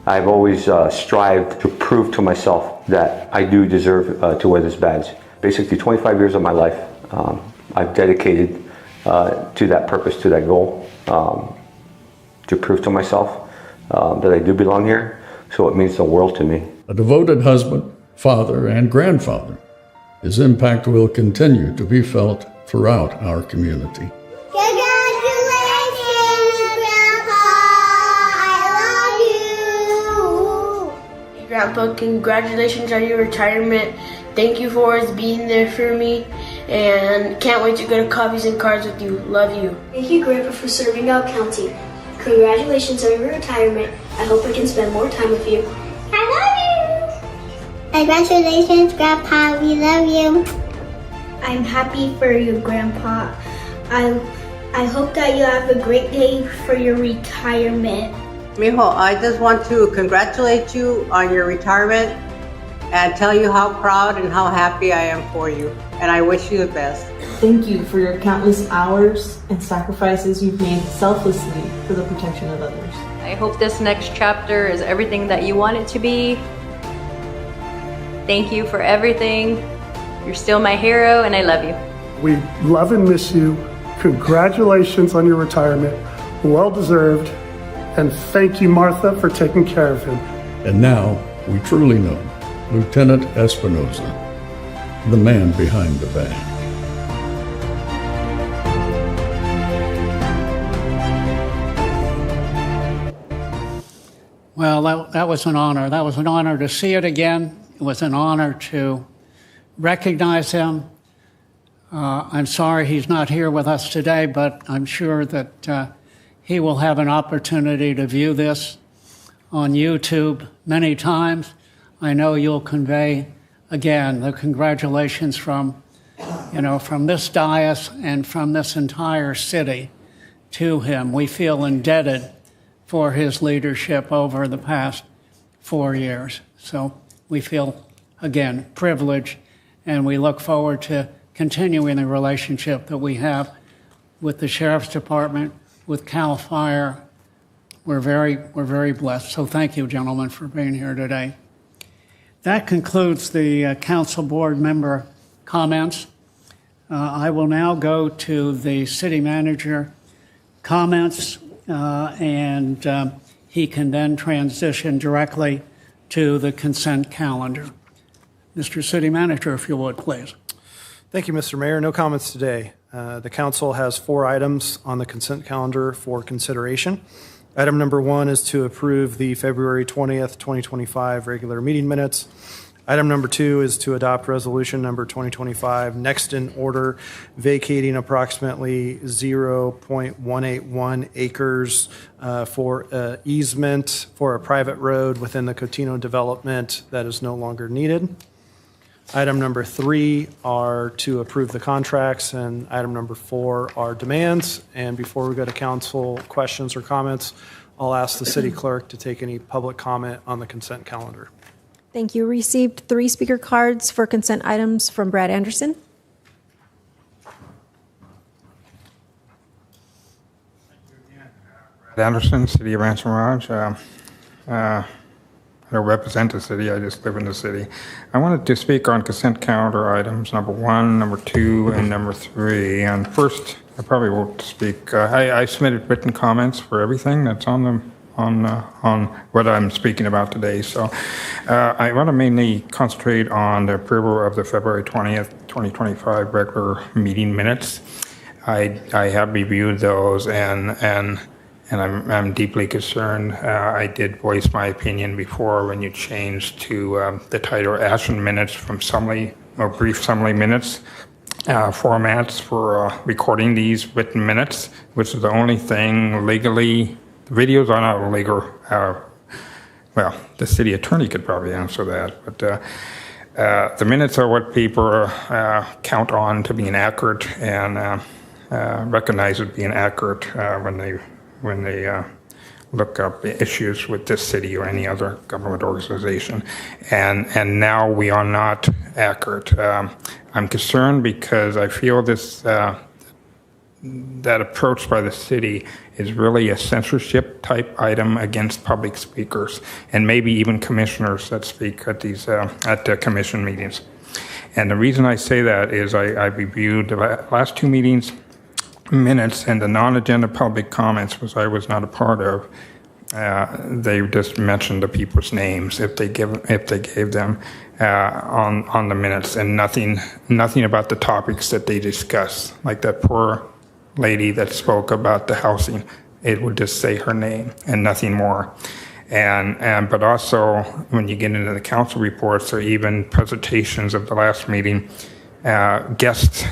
I've always strived to prove to myself that I do deserve to wear this badge. Basically, 25 years of my life, I've dedicated to that purpose, to that goal, to prove to myself that I do belong here. So it means the world to me. A devoted husband, father, and grandfather, his impact will continue to be felt throughout our community. Grandpa, congratulations on your retirement. Thank you for always being there for me, and can't wait to go to coffees and cards with you. Love you. Thank you, Grandpa, for serving our county. Congratulations on your retirement. I hope I can spend more time with you. I love you. Congratulations, Grandpa. We love you. I'm happy for you, Grandpa. I hope that you have a great day for your retirement. Mijo, I just want to congratulate you on your retirement and tell you how proud and how happy I am for you. And I wish you the best. Thank you for your countless hours and sacrifices you've made selflessly for the protection of others. I hope this next chapter is everything that you want it to be. Thank you for everything. You're still my hero, and I love you. We love and miss you. Congratulations on your retirement. Well deserved. And thank you, Martha, for taking care of him. And now we truly know Lieutenant Espinosa, the man behind the band. Well, that was an honor. That was an honor to see it again. It was an honor to recognize him. I'm sorry he's not here with us today, but I'm sure that he will have an opportunity to view this on YouTube many times. I know you'll convey, again, the congratulations from this dais and from this entire city to him. We feel indebted for his leadership over the past 4 years. So we feel, again, privileged, and we look forward to continuing the relationship that we have with the Sheriff's Department, with CAL FIRE. We're very blessed. So thank you, gentlemen, for being here today. That concludes the council board member comments. I will now go to the city manager comments, and he can then transition directly to the consent calendar. Mr. City Manager, if you would, please. Thank you, Mr. Mayor. No comments today. The council has 4 items on the consent calendar for consideration. Item number 1 is to approve the February 20th, 2025 regular meeting minutes. Item number 2 is to adopt resolution number 2025 next in order, vacating approximately 0.181 acres for easement for a private road within the Cotino development that is no longer needed. Item number 3 are to approve the contracts, and item number 4 are demands. And before we go to council questions or comments, I'll ask the city clerk to take any public comment on the consent calendar. Thank you. Received 3 speaker cards for consent items from Brad Anderson. Anderson, City of Rancho Mirage. I don't represent the city, I just live in the city. I wanted to speak on consent calendar items, number 1, number 2, and number 3. And first, I probably won't speak. I submitted written comments for everything that's on what I'm speaking about today. So I want to mainly concentrate on the approval of the February 20th, 2025 regular meeting minutes. I have reviewed those, and I'm deeply concerned. I did voice my opinion before when you changed to the title action minutes from summary or brief summary minutes formats for recording these written minutes, which is the only thing legally. The videos are not legal. Well, the city attorney could probably answer that, but the minutes are what people count on to being accurate and recognize as being accurate when they look up issues with this city or any other government organization. And now we are not accurate. I'm concerned because I feel that approach by the city is really a censorship type item against public speakers and maybe even commissioners that speak at these at the commission meetings. And the reason I say that is I reviewed the last 2 meetings. minutes and the non-agenda public comments, which I was not a part of, they just mentioned the people's names if they gave them on the minutes, and nothing about the topics that they discussed. Like that poor lady that spoke about the housing, it would just say her name and nothing more. But also when you get into the council reports or even presentations of the last meeting, guests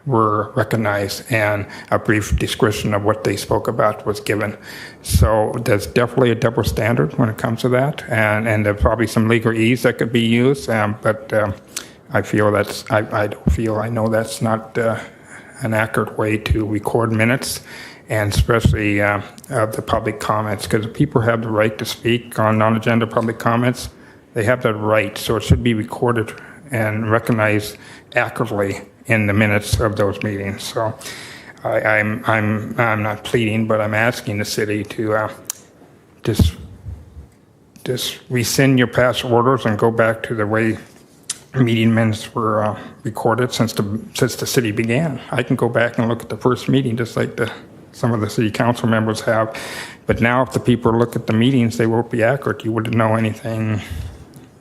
were recognized and a brief description of what they spoke about was given. So there's definitely a double standard when it comes to that, and there's probably some legalese that could be used, but I know that's not an accurate way to record minutes, and especially the public comments, because people have the right to speak on non-agenda public comments. They have that right, so it should be recorded and recognized accurately in the minutes of those meetings. So I'm not pleading, but I'm asking the city to just rescind your past orders and go back to the way meeting minutes were recorded since the city began. I can go back and look at the first meeting just like some of the city council members have. But now if the people look at the meetings, they won't be accurate. You wouldn't know anything.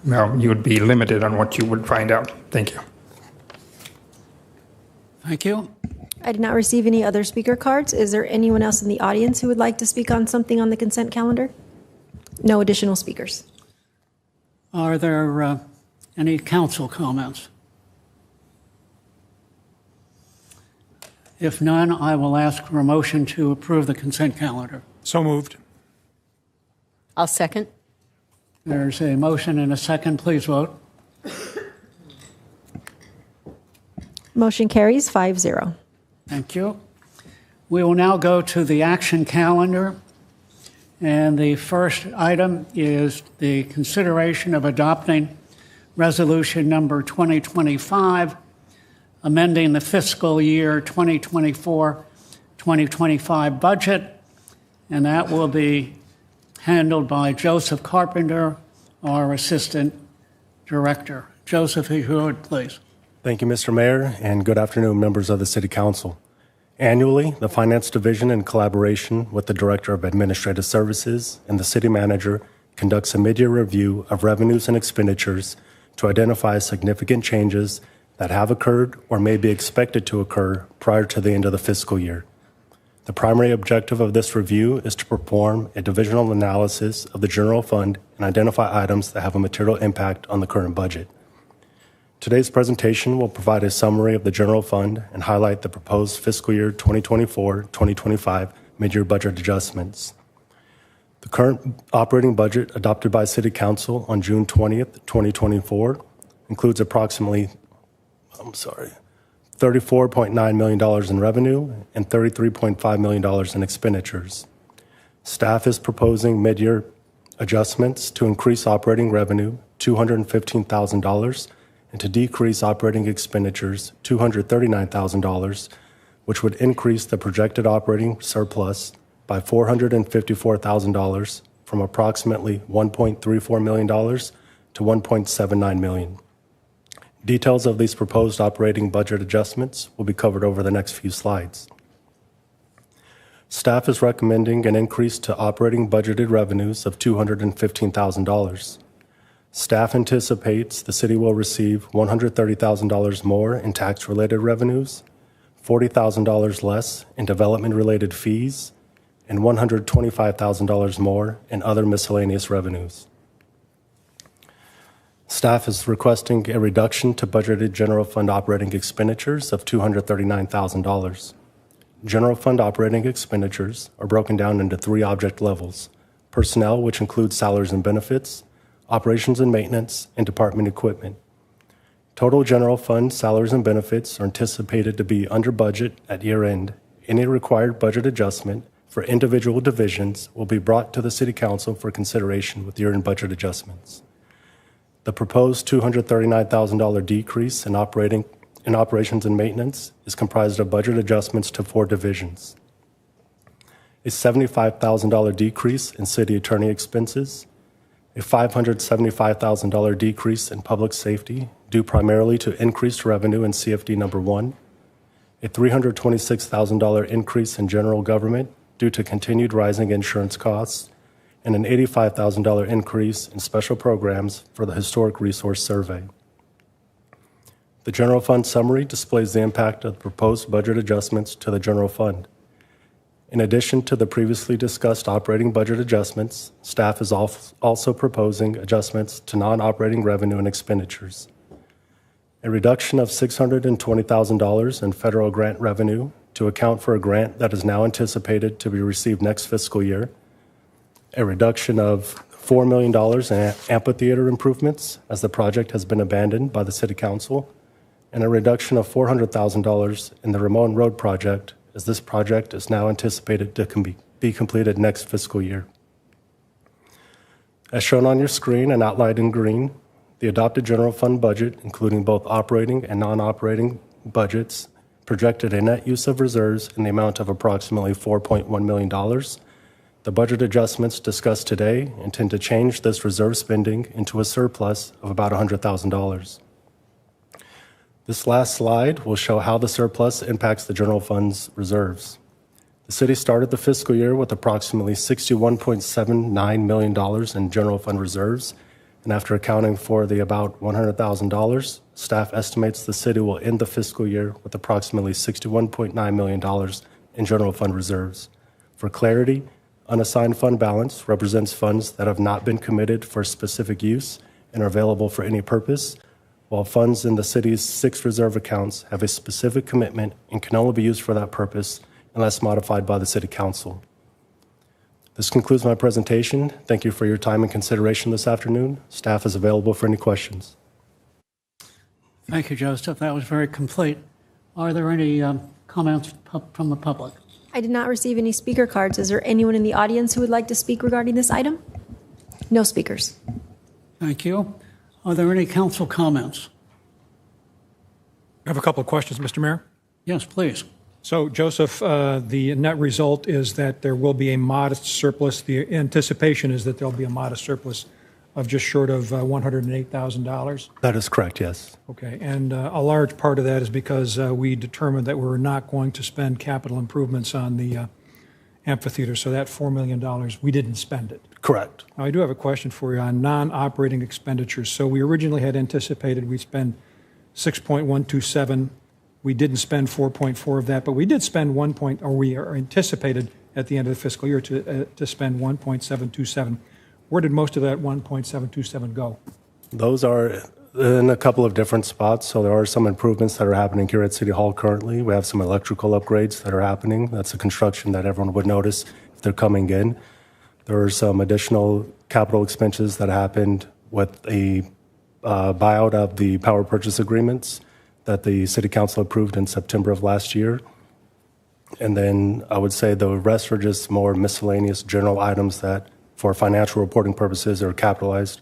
Well, you would be limited on what you would find out. Thank you. Thank you. I did not receive any other speaker cards. Is there anyone else in the audience who would like to speak on something on the consent calendar? No additional speakers. Are there any council comments? If none, I will ask for a motion to approve the consent calendar. So moved. I'll second. There's a motion and a second. Please vote. Motion carries 5-0. Thank you. We will now go to the action calendar. And the first item is the consideration of adopting resolution number 2025, amending the fiscal year 2024-2025 budget. And that will be handled by Joseph Carpenter, our Assistant Director. Joseph, if you would, please. Thank you, Mr. Mayor, and good afternoon, members of the City Council. Annually, the Finance Division, in collaboration with the Director of Administrative Services and the City Manager, conducts a mid-year review of revenues and expenditures to identify significant changes that have occurred or may be expected to occur prior to the end of the fiscal year. The primary objective of this review is to perform a divisional analysis of the general fund and identify items that have a material impact on the current budget. Today's presentation will provide a summary of the general fund and highlight the proposed fiscal year 2024-2025 mid-year budget adjustments. The current operating budget adopted by City Council on June 20th, 2024 includes approximately $34.9 million in revenue and $33.5 million in expenditures. Staff is proposing mid-year adjustments to increase operating revenue $215,000 and to decrease operating expenditures $239,000, which would increase the projected operating surplus by $454,000 from approximately $1.34 million to $1.79 million. Details of these proposed operating budget adjustments will be covered over the next few slides. Staff is recommending an increase to operating budgeted revenues of $215,000. Staff anticipates the city will receive $130,000 more in tax-related revenues, $40,000 less in development-related fees, and $125,000 more in other miscellaneous revenues. Staff is requesting a reduction to budgeted general fund operating expenditures of $239,000. General fund operating expenditures are broken down into three object levels: personnel, which includes salaries and benefits, operations and maintenance, and department equipment. Total general fund salaries and benefits are anticipated to be under budget at year end. Any required budget adjustment for individual divisions will be brought to the City Council for consideration with year end budget adjustments. The proposed $239,000 decrease in operations and maintenance is comprised of budget adjustments to 4 divisions: a $75,000 decrease in city attorney expenses, a $575,000 decrease in public safety due primarily to increased revenue in CFD number 1, a $326,000 increase in general government due to continued rising insurance costs, and an $85,000 increase in special programs for the Historic Resource Survey. The general fund summary displays the impact of the proposed budget adjustments to the general fund. In addition to the previously discussed operating budget adjustments, staff is also proposing adjustments to non-operating revenue and expenditures. A reduction of $620,000 in federal grant revenue to account for a grant that is now anticipated to be received next fiscal year. A reduction of $4 million in amphitheater improvements as the project has been abandoned by the City Council, and a reduction of $400,000 in the Ramon Road project as this project is now anticipated to be completed next fiscal year. As shown on your screen and outlined in green, the adopted general fund budget, including both operating and non-operating budgets, projected a net use of reserves in the amount of approximately $4.1 million. The budget adjustments discussed today intend to change this reserve spending into a surplus of about $100,000. This last slide will show how the surplus impacts the general fund's reserves. The city started the fiscal year with approximately $61.79 million in general fund reserves, and after accounting for the about $100,000, staff estimates the city will end the fiscal year with approximately $61.9 million in general fund reserves. For clarity, unassigned fund balance represents funds that have not been committed for specific use and are available for any purpose, while funds in the city's 6 reserve accounts have a specific commitment and can only be used for that purpose unless modified by the City Council. This concludes my presentation. Thank you for your time and consideration this afternoon. Staff is available for any questions. Thank you, Joseph. That was very complete. Are there any comments from the public? I did not receive any speaker cards. Is there anyone in the audience who would like to speak regarding this item? No speakers. Thank you. Are there any council comments? I have a couple of questions, Mr. Mayor. Yes, please. So, Joseph, the net result is that there will be a modest surplus. The anticipation is that there'll be a modest surplus of just short of $108,000. That is correct, yes. Okay, and a large part of that is because we determined that we're not going to spend capital improvements on the amphitheater, so that $4 million, we didn't spend it. Correct. Now, I do have a question for you on non-operating expenditures. So we originally had anticipated we'd spend 6.127. We didn't spend 4.4 of that, but we did spend we are anticipated at the end of the fiscal year to spend 1.727. Where did most of that 1.727 go? Those are in a couple of different spots. So there are some improvements that are happening here at City Hall currently. We have some electrical upgrades that are happening. That's a construction that everyone would notice if they're coming in. There are some additional capital expenses that happened with a buyout of the power purchase agreements that the City Council approved in September of last year. And then I would say the rest are just more miscellaneous general items that for financial reporting purposes are categorized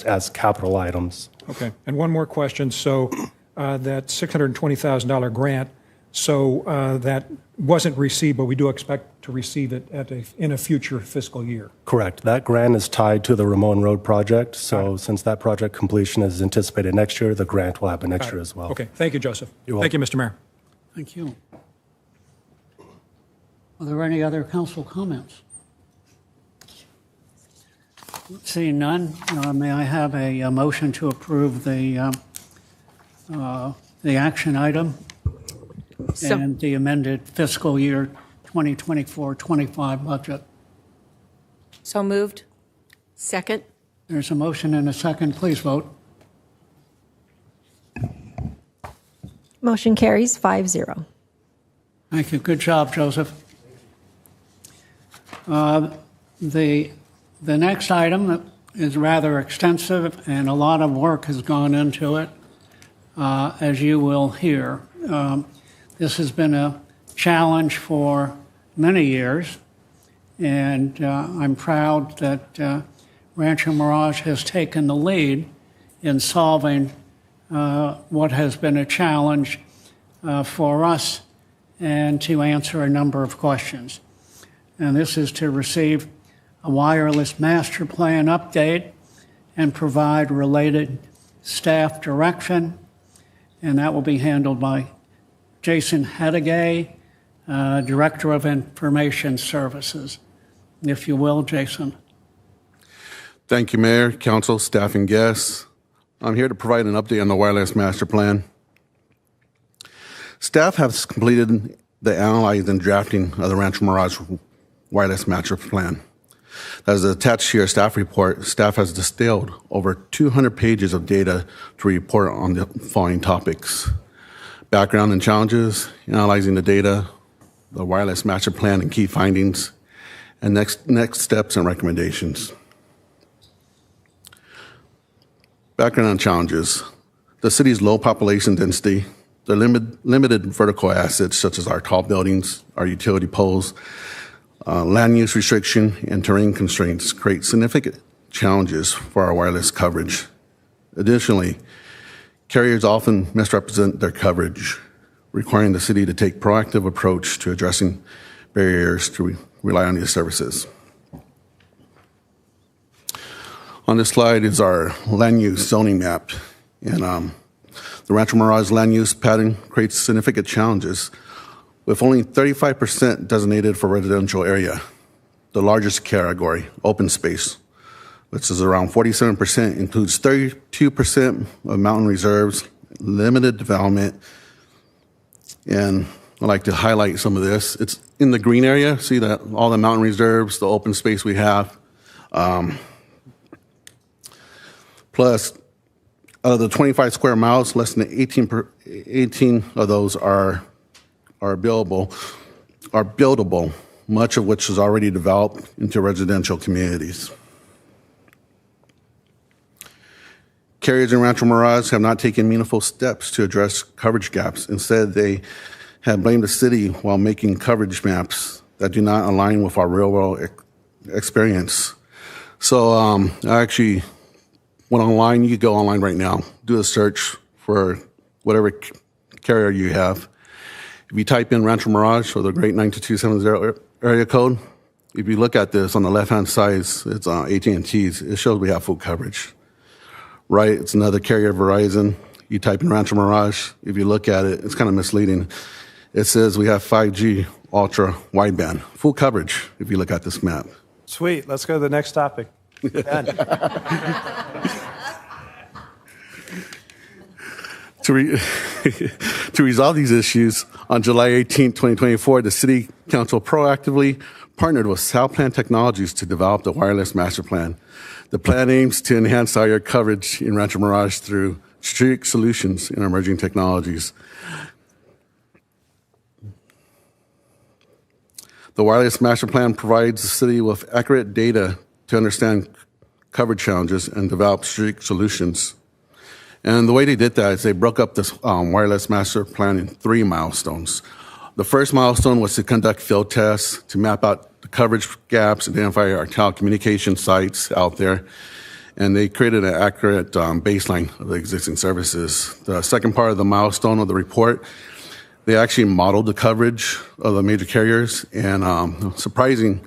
as capital items. Okay, and one more question. So that $620,000 grant, so that wasn't received, but we do expect to receive it in a future fiscal year. Correct. That grant is tied to the Ramon Road project. So since that project completion is anticipated next year, the grant will happen next year as well. Okay, thank you, Joseph. You're welcome. Thank you, Mr. Mayor. Thank you. Are there any other council comments? Seeing none, may I have a motion to approve the action item and the amended fiscal year 2024-25 budget? So moved. Second. There's a motion and a second. Please vote. Motion carries 5-0. Thank you. Good job, Joseph. The next item is rather extensive, and a lot of work has gone into it, as you will hear. This has been a challenge for many years, and I'm proud that Rancho Mirage has taken the lead in solving what has been a challenge for us and to answer a number of questions. And this is to receive a wireless master plan update and provide related staff direction, and that will be handled by Jason Hedegay, Director of Information Services. If you will, Jason. Thank you, Mayor, Council, staff, and guests. I'm here to provide an update on the Wireless Master Plan. Staff has completed the analysis and drafting of the Rancho Mirage Wireless Master Plan. As attached to your staff report, staff has distilled over 200 pages of data to report on the following topics: background and challenges, analyzing the data, the Wireless Master Plan and key findings, and next steps and recommendations. Background and challenges. The city's low population density, the limited vertical assets such as our tall buildings, our utility poles, land use restriction, and terrain constraints create significant challenges for our wireless coverage. Additionally, carriers often misrepresent their coverage, requiring the city to take proactive approach to addressing barriers to rely on these services. On this slide is our land use zoning map, and the Rancho Mirage land use pattern creates significant challenges, with only 35% designated for residential area. The largest category, open space, which is around 47%, includes 32% of mountain reserves, limited development, and I'd like to highlight some of this. It's in the green area. See that all the mountain reserves, the open space we have. Plus, out of the 25 square miles, less than 18 of those are buildable, much of which is already developed into residential communities. Carriers in Rancho Mirage have not taken meaningful steps to address coverage gaps. Instead, they have blamed the city while making coverage maps that do not align with our real-world experience. So I actually went online. You can go online right now, do a search for whatever carrier you have. If you type in Rancho Mirage or the Great 92270 area code, if you look at this on the left-hand side, it's AT&T's. It shows we have full coverage. Right, it's another carrier, Verizon. You type in Rancho Mirage. If you look at it, it's kind of misleading. It says we have 5G ultra wideband, full coverage if you look at this map. Sweet. Let's go to the next topic. Ben. To resolve these issues, on July 18, 2024, the City Council proactively partnered with Southplan Technologies to develop the Wireless Master Plan. The plan aims to enhance cellular coverage in Rancho Mirage through strategic solutions in emerging technologies. The Wireless Master Plan provides the city with accurate data to understand coverage challenges and develop strategic solutions. And the way they did that is they broke up this Wireless Master Plan in 3 milestones. The first milestone was to conduct field tests to map out the coverage gaps, identify our telecommunication sites out there, and they created an accurate baseline of the existing services. The second part of the milestone of the report, they actually modeled the coverage of the major carriers, and surprising,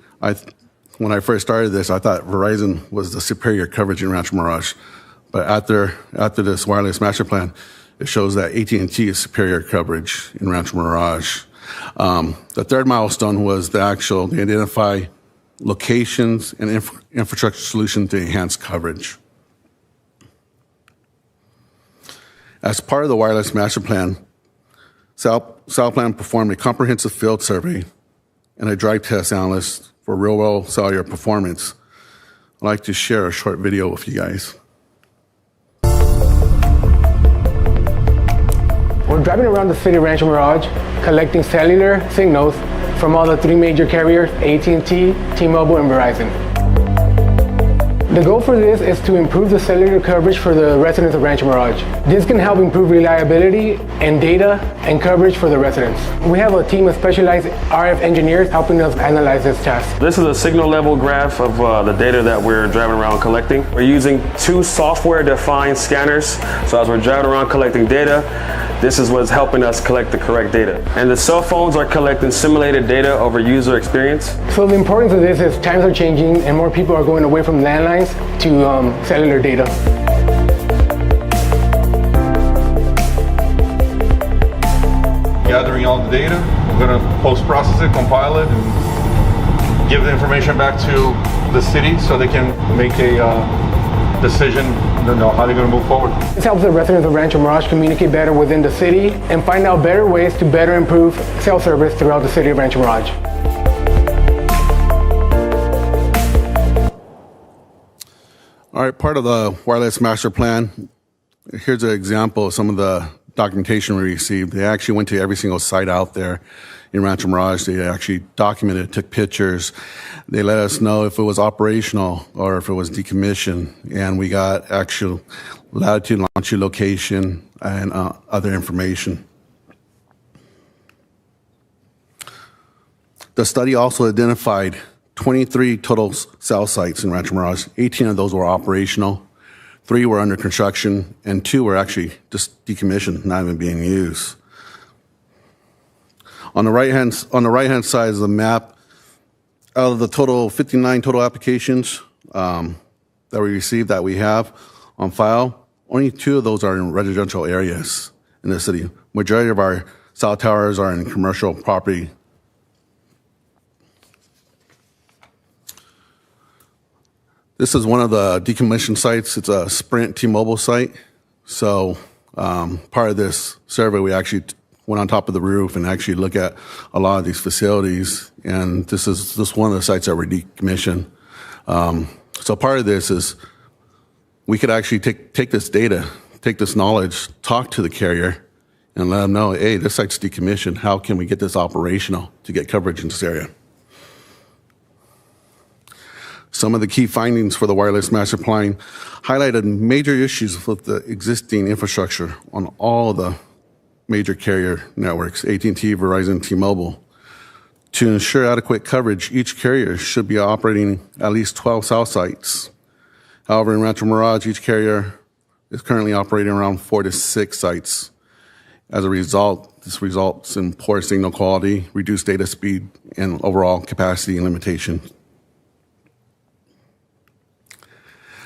when I first started this, I thought Verizon was the superior coverage in Rancho Mirage. But after this Wireless Master Plan, it shows that AT&T is superior coverage in Rancho Mirage. The third milestone was they identify locations and infrastructure solutions to enhance coverage. As part of the Wireless Master Plan, Southplan performed a comprehensive field survey and a drive test analysis for real-world cellular performance. I'd like to share a short video with you guys. We're driving around the city of Rancho Mirage, collecting cellular signals from all the 3 major carriers, AT&T, T-Mobile, and Verizon. The goal for this is to improve the cellular coverage for the residents of Rancho Mirage. This can help improve reliability and data and coverage for the residents. We have a team of specialized RF engineers helping us analyze this test. This is a signal level graph of the data that we're driving around collecting. We're using 2 software-defined scanners. So as we're driving around collecting data, this is what's helping us collect the correct data. And the cell phones are collecting simulated data over user experience. So the importance of this is times are changing and more people are going away from landlines to cellular data. gathering all the data. We're going to post-process it, compile it, and give the information back to the city so they can make a decision to know how they're going to move forward. This helps the residents of Rancho Mirage communicate better within the city and find out better ways to better improve cell service throughout the city of Rancho Mirage. All right, part of the wireless master plan, here's an example of some of the documentation we received. They actually went to every single site out there in Rancho Mirage. They actually documented, took pictures. They let us know if it was operational or if it was decommissioned. And we got actual latitude, longitude, location, and other information. The study also identified 23 total cell sites in Rancho Mirage. 18 of those were operational, 3 were under construction, and 2 were actually just decommissioned, not even being used. On the right-hand side is the map. Out of the total 59 total applications that we received that we have on file, only 2 of those are in residential areas in the city. Majority of our cell towers are in commercial property. This is one of the decommissioned sites. It's a Sprint T-Mobile site. So part of this survey, we actually went on top of the roof and actually look at a lot of these facilities. And this is just one of the sites that were decommissioned. So part of this is we could actually take this data, take this knowledge, talk to the carrier, and let them know, hey, this site's decommissioned. How can we get this operational to get coverage in this area? Some of the key findings for the wireless master plan highlighted major issues with the existing infrastructure on all the major carrier networks, AT&T, Verizon, T-Mobile. To ensure adequate coverage, each carrier should be operating at least 12 cell sites. However, in Rancho Mirage, each carrier is currently operating around 4 to 6 sites. As a result, this results in poor signal quality, reduced data speed, and overall capacity limitation.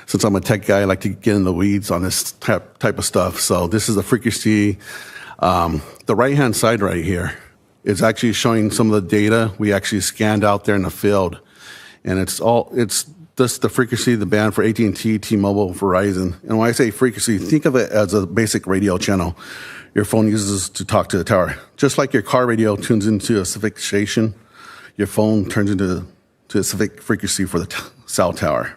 Since I'm a tech guy, I like to get in the weeds on this type of stuff. So this is the frequency. The right-hand side right here is actually showing some of the data we actually scanned out there in the field. And it's just the frequency, the band for AT&T, T-Mobile, Verizon. And when I say frequency, think of it as a basic radio channel your phone uses to talk to the tower. Just like your car radio tunes into a specific station, your phone turns into a specific frequency for the cell tower.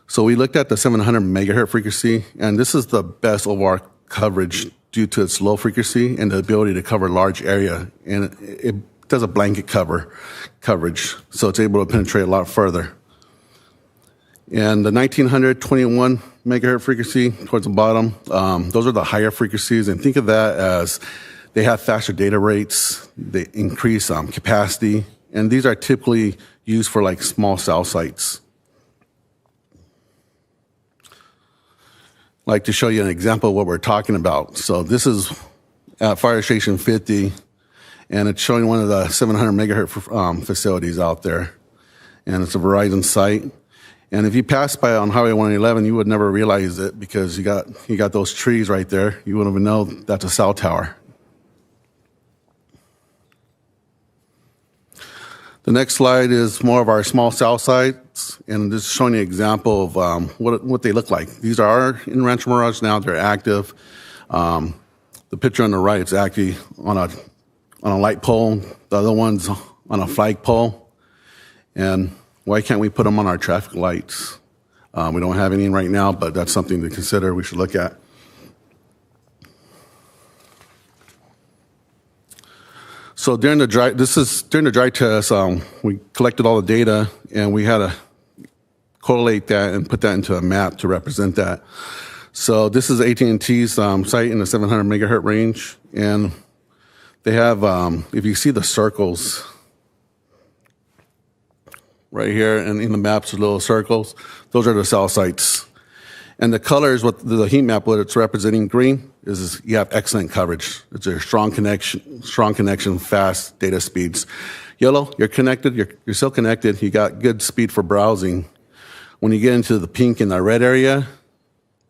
So we looked at the 700 megahertz frequency, and this is the best overall coverage due to its low frequency and the ability to cover large area. And it does a blanket coverage, so it's able to penetrate a lot further. And the 1921 megahertz frequency towards the bottom, those are the higher frequencies, and think of that as they have faster data rates, they increase capacity, and these are typically used for like small cell sites. Like to show you an example of what we're talking about. So this is at Fire Station 50, and it's showing one of the 700 megahertz facilities out there. And it's a Verizon site. And if you pass by on Highway 111, you would never realize it because you got those trees right there. You wouldn't even know that's a cell tower. The next slide is more of our small cell sites, and this is showing you an example of what they look like. These are in Rancho Mirage now; they're active. The picture on the right is actually on a light pole. The other one's on a flagpole. And why can't we put them on our traffic lights? We don't have any right now, but that's something to consider. We should look at. So during the dry test, we collected all the data and we had to correlate that and put that into a map to represent that. So this is AT&T's site in the 700 megahertz range, and they have, if you see the circles right here, and in the maps, little circles, those are the cell sites. And the colors, what the heat map, what it's representing green, is you have excellent coverage. It's a strong connection, fast data speeds. Yellow, you're connected, you're still connected, you got good speed for browsing. When you get into the pink and the red area,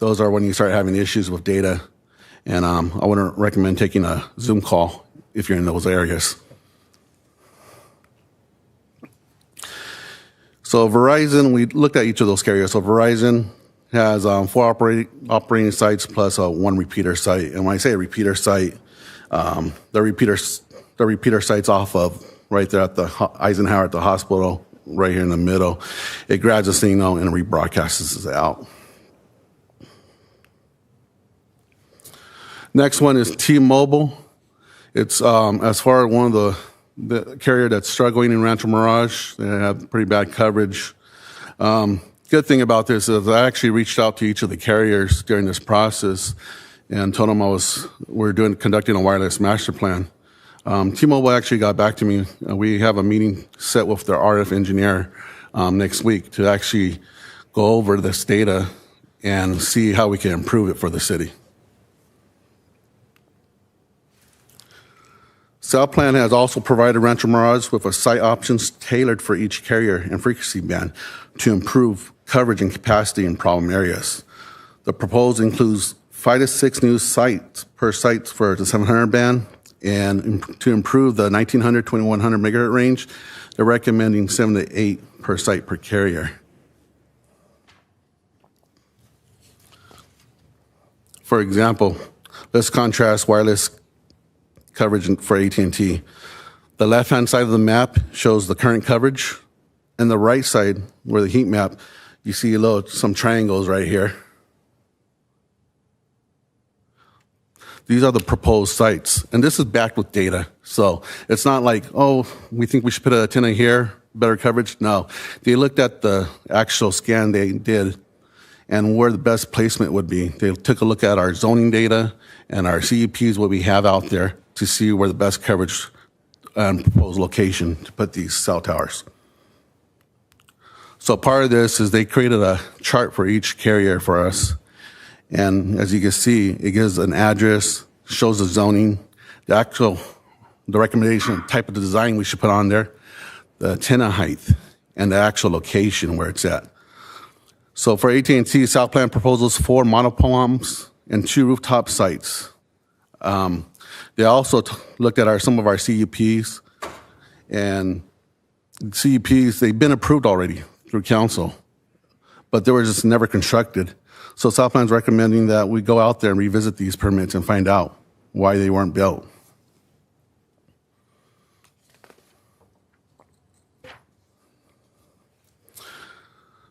those are when you start having issues with data. And I wouldn't recommend taking a Zoom call if you're in those areas. So Verizon, we looked at each of those carriers. So Verizon has 4 operating sites plus 1 repeater site. And when I say a repeater site, the repeater site's off of right there at the Eisenhower at the hospital, right here in the middle. It grabs a signal and rebroadcasts it out. Next one is T-Mobile. It's as far as one of the carrier that's struggling in Rancho Mirage. They have pretty bad coverage. Good thing about this is I actually reached out to each of the carriers during this process and told them we're conducting a wireless master plan. T-Mobile actually got back to me. We have a meeting set with their RF engineer next week to actually go over this data and see how we can improve it for the city. South Plan has also provided Rancho Mirage with a site options tailored for each carrier and frequency band to improve coverage and capacity in problem areas. The proposal includes 5 to 6 new sites per site for the 700 band, and to improve the 1900 2100 megahertz range, they're recommending 7 to 8 per site per carrier. For example, let's contrast wireless coverage for AT&T. The left-hand side of the map shows the current coverage, and the right side, where the heat map, you see some triangles right here. These are the proposed sites, and this is backed with data. So it's not like, oh, we think we should put an antenna here, better coverage. No, they looked at the actual scan they did and where the best placement would be. They took a look at our zoning data and our CUPs, what we have out there, to see where the best coverage and proposed location to put these cell towers. So part of this is they created a chart for each carrier for us. And as you can see, it gives an address, shows the zoning, the recommendation type of design we should put on there, the antenna height, and the actual location where it's at. So for AT&T, South Plan proposes 4 monopolms and 2 rooftop sites. They also looked at some of our CUPs, and CUPs, they've been approved already through council, but they were just never constructed. So South Plan's recommending that we go out there and revisit these permits and find out why they weren't built.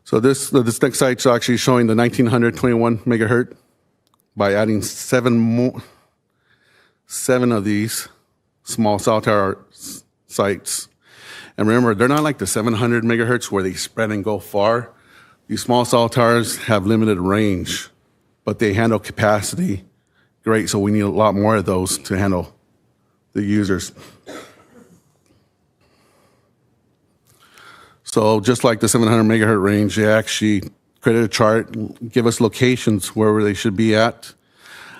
So this next site's actually showing the 1900 21 megahertz by adding 7 of these small cell tower sites. And remember, they're not like the 700 megahertz where they spread and go far. These small cell towers have limited range, but they handle capacity great, so we need a lot more of those to handle the users. So just like the 700 megahertz range, they actually created a chart, give us locations where they should be at.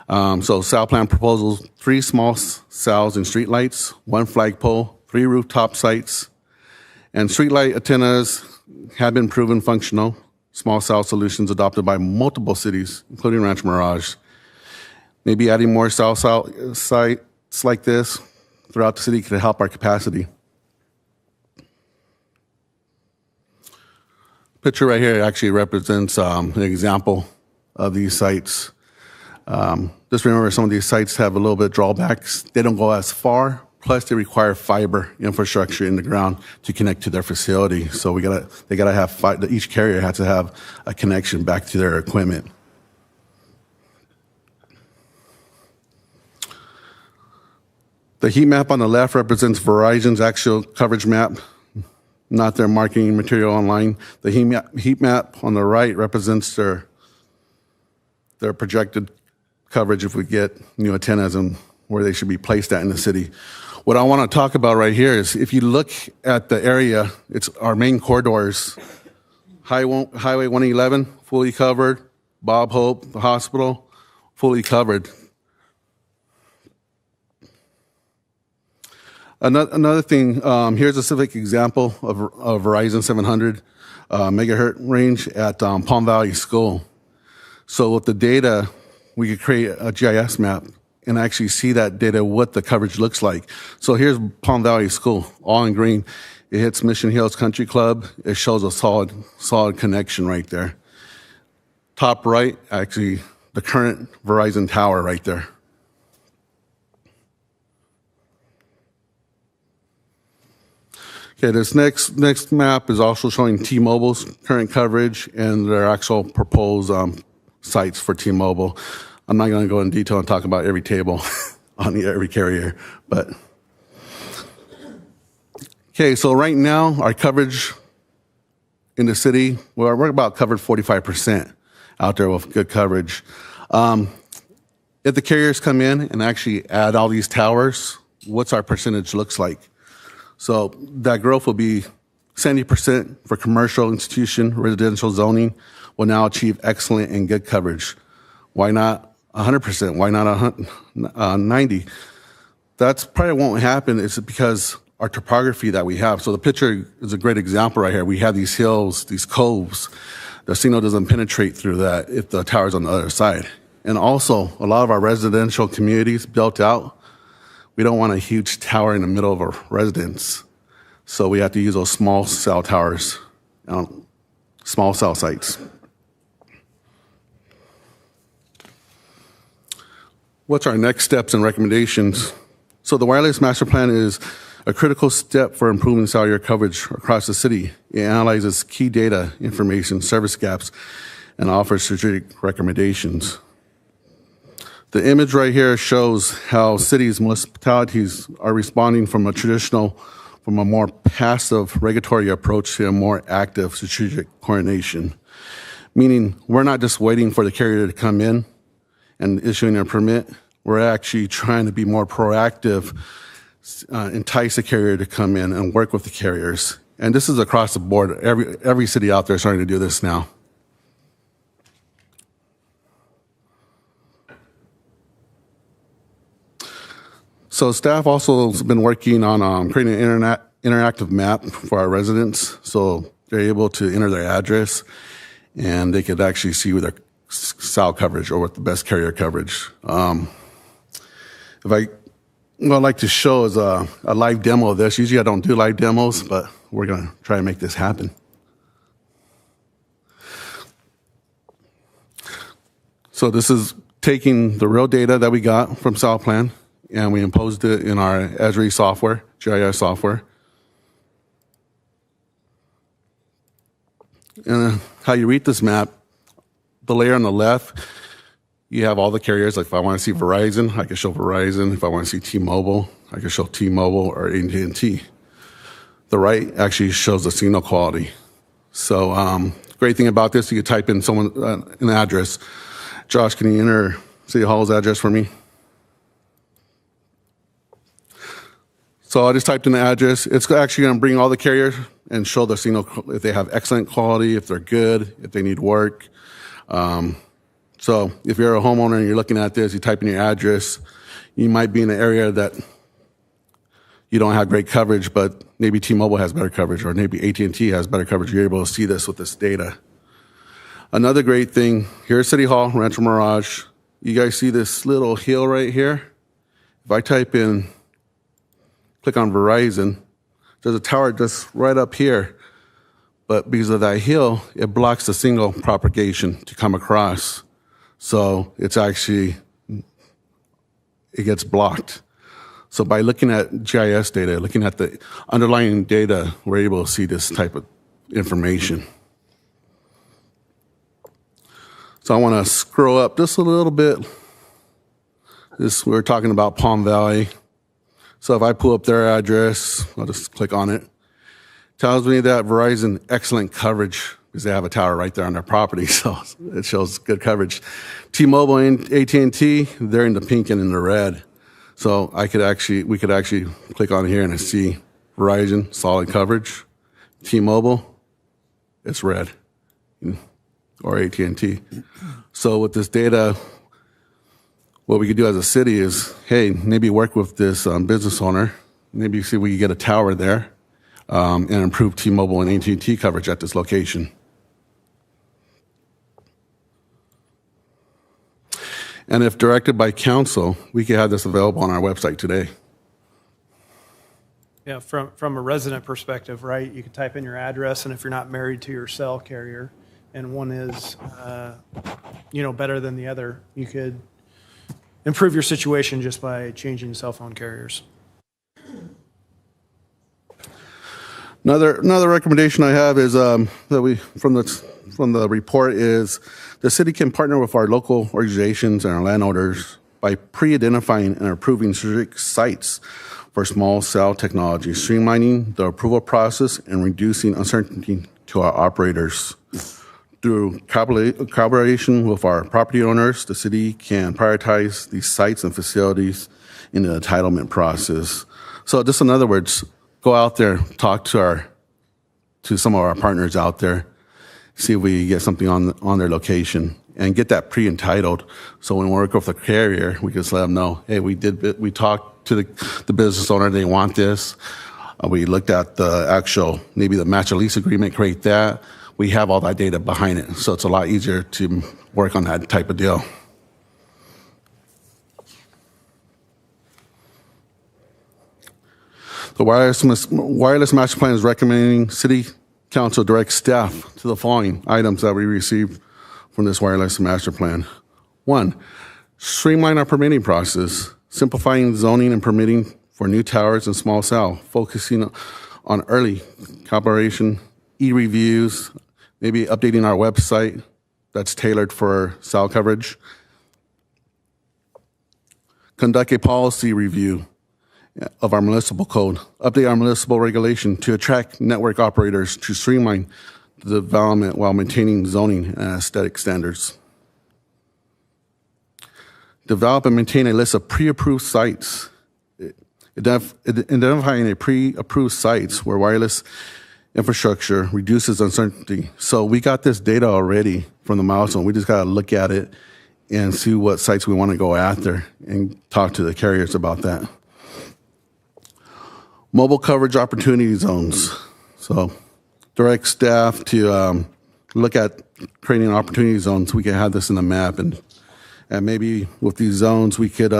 So South Plan proposals 3 small cells and streetlights, 1 flagpole, 3 rooftop sites, and streetlight antennas have been proven functional. Small cell solutions adopted by multiple cities, including Rancho Mirage. Maybe adding more cell sites like this throughout the city could help our capacity. Picture right here actually represents an example of these sites. Just remember, some of these sites have a little bit of drawbacks. They don't go as far, plus they require fiber infrastructure in the ground to connect to their facility. So they gotta have each carrier has to have a connection back to their equipment. The heat map on the left represents Verizon's actual coverage map, not their marketing material online. The heat map on the right represents their projected coverage if we get new antennas and where they should be placed at in the city. What I want to talk about right here is if you look at the area, it's our main corridors. Highway 111, fully covered. Bob Hope, the hospital, fully covered. Another thing, here's a specific example of Verizon 700 megahertz range at Palm Valley School. So with the data we could create a GIS map and actually see that data, what the coverage looks like. So here's Palm Valley School, all in green. It hits Mission Hills Country Club. It shows a solid connection right there. Top right, actually, the current Verizon tower right there. Okay, this next map is also showing T-Mobile's current coverage and their actual proposed sites for T-Mobile. I'm not going to go in detail and talk about every table on every carrier, but okay. So right now, our coverage in the city, well, we're about covered 45% out there with good coverage. If the carriers come in and actually add all these towers, what's our percentage looks like? So that growth will be 70% for commercial, institution, residential zoning will now achieve excellent and good coverage. Why not 100%? Why not 90? That's probably won't happen. It's because our topography that we have. So the picture is a great example right here. We have these hills, these coves. The signal doesn't penetrate through that if the tower's on the other side. And also, a lot of our residential communities built out, we don't want a huge tower in the middle of our residence. So we have to use those small cell towers, small cell sites. What's our next steps and recommendations? So the wireless master plan is a critical step for improving cellular coverage across the city. It analyzes key data, information, service gaps, and offers strategic recommendations. The image right here shows how cities, municipalities are responding from a more passive regulatory approach to a more active strategic coordination. Meaning, we're not just waiting for the carrier to come in and issuing a permit. We're actually trying to be more proactive, entice the carrier to come in and work with the carriers. And this is across the board. Every city out there is starting to do this now. So staff also has been working on creating an interactive map for our residents. So they're able to enter their address and they could actually see with their cell coverage or with the best carrier coverage. What I'd like to show is a live demo of this. Usually I don't do live demos, but we're going to try to make this happen. So this is taking the real data that we got from SouthPlan, and we imposed it in our Esri software, GIS software. And how you read this map, the layer on the left, you have all the carriers. Like if I want to see Verizon, I can show Verizon. If I want to see T-Mobile, I can show T-Mobile or AT&T. The right actually shows the signal quality. So great thing about this, you can type in an address. Josh, can you enter City Hall's address for me? So I just typed in the address. It's actually going to bring all the carriers and show the signal if they have excellent quality, if they're good, if they need work. So if you're a homeowner and you're looking at this, you type in your address, you might be in an area that you don't have great coverage, but maybe T-Mobile has better coverage or maybe AT&T has better coverage. You're able to see this with this data. Another great thing, here at City Hall, Rancho Mirage, you guys see this little hill right here? If I type in, click on Verizon, there's a tower just right up here. But because of that hill, it blocks the signal propagation to come across. So it's actually, it gets blocked. So by looking at GIS data, looking at the underlying data, we're able to see this type of information. So I want to scroll up just a little bit. We're talking about Palm Valley. So if I pull up their address, I'll just click on it. Tells me that Verizon excellent coverage because they have a tower right there on their property, so it shows good coverage. T-Mobile and AT&T, they're in the pink and in the red. So we could actually click on here and see Verizon solid coverage. T-Mobile, it's red, or AT&T. So with this data, what we could do as a city is, hey, maybe work with this business owner, maybe see if we can get a tower there. And improve T-Mobile and AT&T coverage at this location. And if directed by council, we could have this available on our website today. Yeah, from a resident perspective, right? You can type in your address, and if you're not married to your cell carrier, and one is, better than the other, you could improve your situation just by changing cell phone carriers. Another recommendation I have is that we from the report is the city can partner with our local organizations and our landowners by pre-identifying and approving strategic sites for small cell technology, streamlining the approval process and reducing uncertainty to our operators. Through collaboration with our property owners, the city can prioritize these sites and facilities in the entitlement process. So just in other words, go out there, talk to some of our partners out there, see if we get something on their location, and get that pre-entitled. So when we work with the carrier, we just let them know, hey, we talked to the business owner, they want this. We looked at the actual, maybe the master lease agreement, create that. We have all that data behind it, so it's a lot easier to work on that type of deal. The wireless master plan is recommending City Council direct staff to the following items that we received from this wireless master plan. 1, streamline our permitting process, simplifying zoning and permitting for new towers and small cell, focusing on early collaboration, e-reviews, maybe updating our website that's tailored for cell coverage. Conduct a policy review of our municipal code, update our municipal regulation to attract network operators to streamline the development while maintaining zoning and aesthetic standards. Develop and maintain a list of pre-approved sites, identifying a pre-approved sites where wireless infrastructure reduces uncertainty. So we got this data already from the milestone. We just got to look at it and see what sites we want to go after and talk to the carriers about that. Mobile coverage opportunity zones. So direct staff to look at creating opportunity zones. We can have this in the map, and maybe with these zones, we could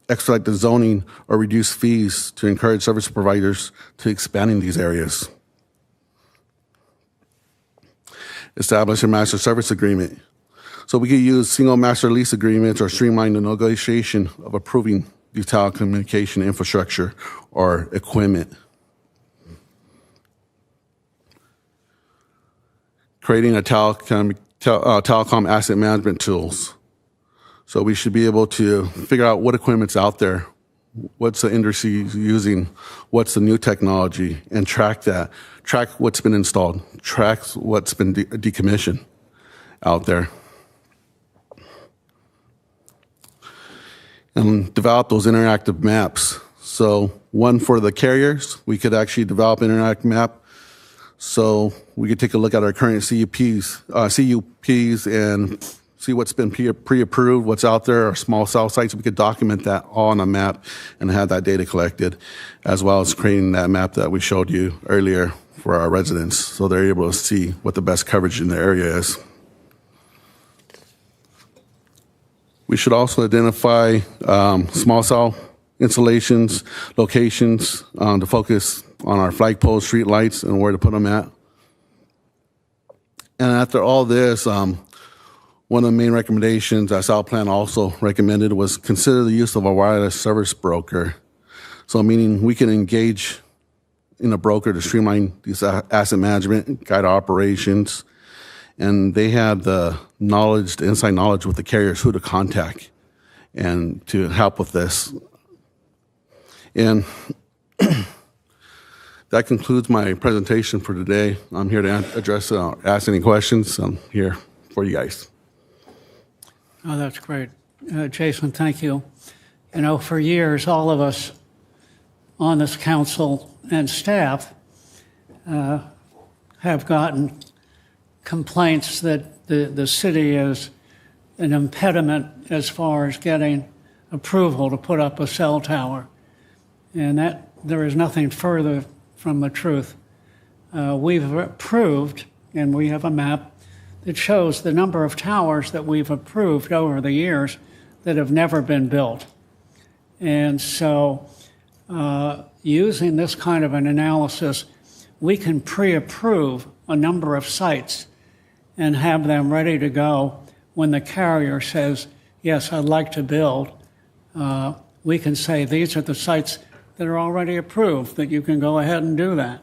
expedite the zoning or reduce fees to encourage service providers to expand in these areas. Establish a master service agreement. So we could use single master lease agreements or streamline the negotiation of approving the telecommunication infrastructure or equipment. Creating a telecom asset management tools. So we should be able to figure out what equipment's out there, what's the industry using, what's the new technology, and track that. Track what's been installed, track what's been decommissioned out there. And develop those interactive maps. So one for the carriers, we could actually develop an interactive map. So we could take a look at our current CUPs and see what's been pre-approved, what's out there, our small cell sites. We could document that all on a map and have that data collected, as well as creating that map that we showed you earlier for our residents, so they're able to see what the best coverage in the area is. We should also identify small cell installations, locations to focus on our flagpoles, street lights, and where to put them at. And after all this, one of the main recommendations that South Plan also recommended was consider the use of a wireless service broker. So meaning we can engage in a broker to streamline these asset management, guide operations, and they have the knowledge, the inside knowledge with the carriers, who to contact and to help with this. And that concludes my presentation for today. I'm here to address, ask any questions. I'm here for you guys. Oh, that's great. Jason, thank you. You know, for years, all of us on this council and staff have gotten complaints that the city is an impediment as far as getting approval to put up a cell tower. And that there is nothing further from the truth. We've approved, and we have a map that shows the number of towers that we've approved over the years that have never been built. And so using this kind of an analysis, we can pre-approve a number of sites and have them ready to go when the carrier says, yes, I'd like to build. We can say, these are the sites that are already approved, that you can go ahead and do that.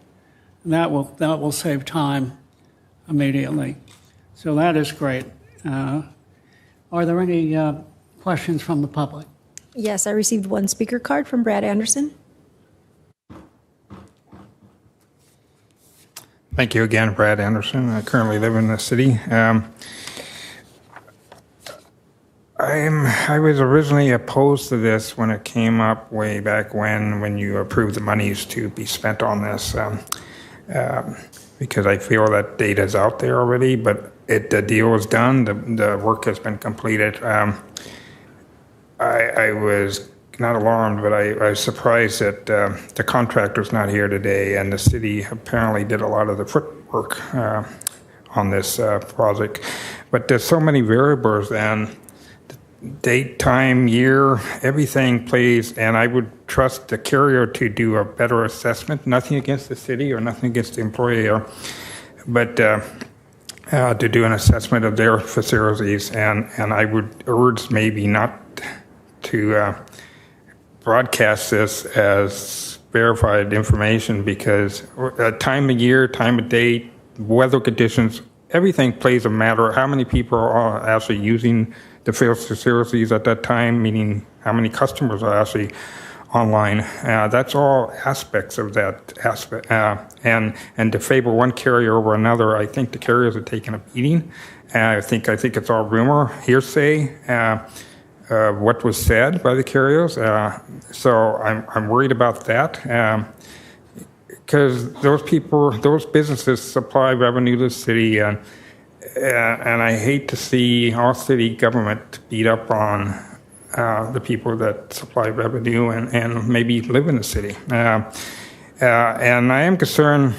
And that will save time immediately. So that is great. Are there any questions from the public? Yes, I received one speaker card from Brad Anderson. Thank you again, Brad Anderson. I currently live in the city. I was originally opposed to this when it came up way back when you approved the monies to be spent on this, because I feel that data is out there already, but the deal is done. The work has been completed. I was not alarmed, but I was surprised that the contractor's not here today, and the city apparently did a lot of the footwork on this project. But there's so many variables, and date, time, year, everything plays, and I would trust the carrier to do a better assessment. Nothing against the city or nothing against the employer, but to do an assessment of their facilities, and I would urge maybe not to broadcast this as verified information, because time of year, time of date, weather conditions, everything plays a matter. How many people are actually using the facilities at that time, meaning how many customers are actually online. That's all aspects of that aspect. And to favor one carrier over another, I think the carriers are taking a beating. I think it's all rumor, hearsay, what was said by the carriers. So I'm worried about that. Because those businesses supply revenue to the city, and I hate to see our city government beat up on the people that supply revenue and maybe live in the city. And I am concerned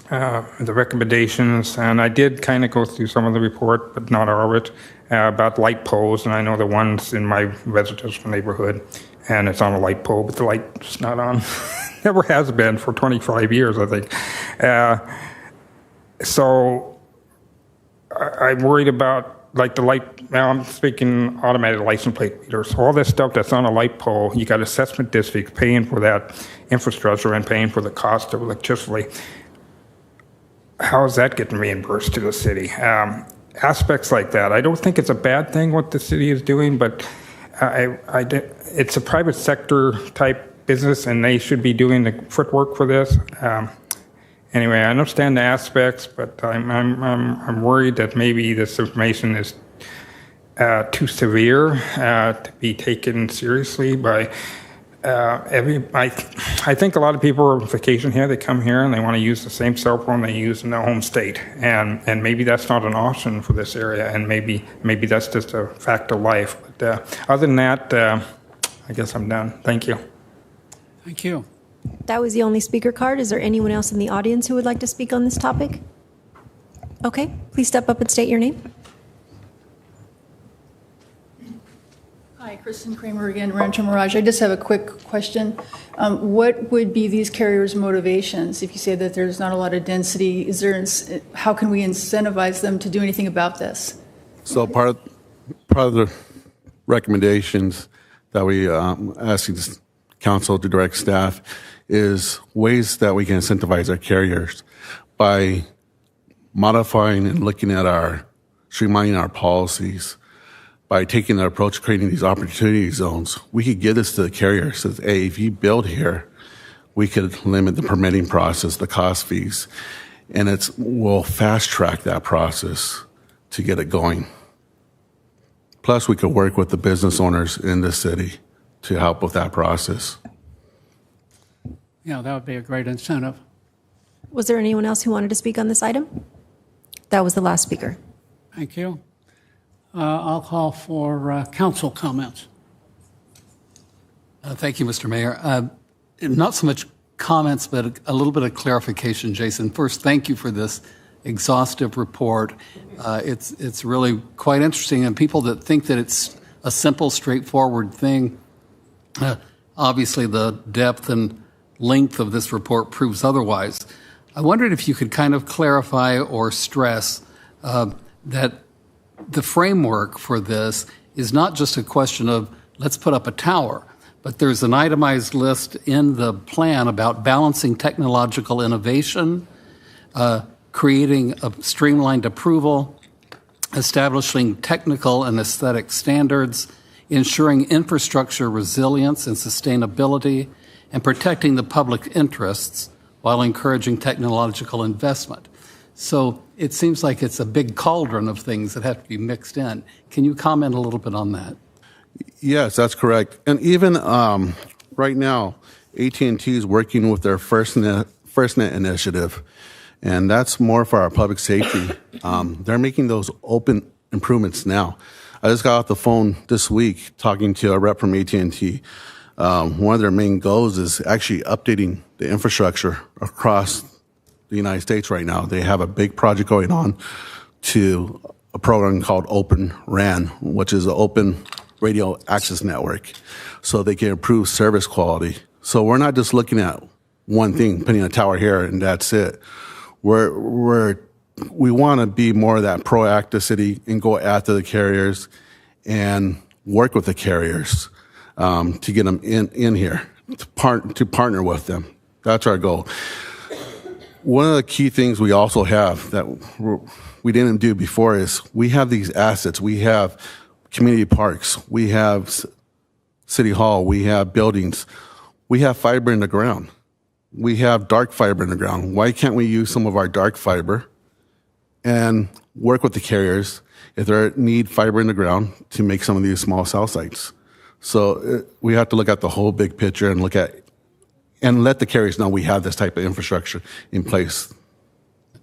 the recommendations, and I did kind of go through some of the report, but not all of it, about light poles, and I know the ones in my residential neighborhood, and it's on a light pole, but the light's not on. Never has been for 25 years, I think. So I'm worried about, like, the light. Now I'm speaking automated license plate readers. All this stuff that's on a light pole, you got assessment districts paying for that infrastructure and paying for the cost of electricity. How is that getting reimbursed to the city? Aspects like that. I don't think it's a bad thing what the city is doing, but it's a private sector type business, and they should be doing the footwork for this. Anyway, I understand the aspects, but I'm worried that maybe this information is too severe to be taken seriously by I think a lot of people are on vacation here. They come here and they want to use the same cell phone they use in their home state, and maybe that's not an option for this area, and maybe that's just a fact of life. But other than that, I guess I'm done. Thank you. Thank you. That was the only speaker card. Is there anyone else in the audience who would like to speak on this topic? Okay, please step up and state your name. Hi, Kristen Kramer again, Rancho Mirage. I just have a quick question. What would be these carriers' motivations if you say that there's not a lot of density? How can we incentivize them to do anything about this? So part of the recommendations that we asking the council to direct staff is ways that we can incentivize our carriers by modifying and looking at streamlining our policies. By taking the approach of creating these opportunity zones, we could give this to the carrier. Says, hey, if you build here, we could limit the permitting process, the cost fees, and we'll fast track that process to get it going. Plus, we could work with the business owners in the city to help with that process. Yeah, that would be a great incentive. Was there anyone else who wanted to speak on this item? That was the last speaker. Thank you. I'll call for council comments. Thank you, Mr. Mayor. Not so much comments, but a little bit of clarification, Jason. First, thank you for this exhaustive report. It's really quite interesting, and people that think that it's a simple, straightforward thing. Obviously, the depth and length of this report proves otherwise. I wondered if you could kind of clarify or stress that the framework for this is not just a question of let's put up a tower, but there's an itemized list in the plan about balancing technological innovation, creating a streamlined approval, establishing technical and aesthetic standards, ensuring infrastructure resilience and sustainability, and protecting the public interests while encouraging technological investment. So it seems like it's a big cauldron of things that have to be mixed in. Can you comment a little bit on that? Yes, that's correct. And even right now, AT&T is working with their FirstNet initiative, and that's more for our public safety. They're making those open improvements now. I just got off the phone this week talking to a rep from AT&T. One of their main goals is actually updating the infrastructure across the United States right now. They have a big project going on to a program called Open RAN, which is an open radio access network, so they can improve service quality. So we're not just looking at one thing, putting a tower here and that's it. We want to be more of that proactive city and go after the carriers and work with the carriers to get them in here, to partner with them. That's our goal. One of the key things we also have that we didn't do before is we have these assets. We have community parks. We have City Hall. We have buildings. We have fiber in the ground. We have dark fiber in the ground. Why can't we use some of our dark fiber and work with the carriers if they need fiber in the ground to make some of these small cell sites? So we have to look at the whole big picture and and let the carriers know we have this type of infrastructure in place.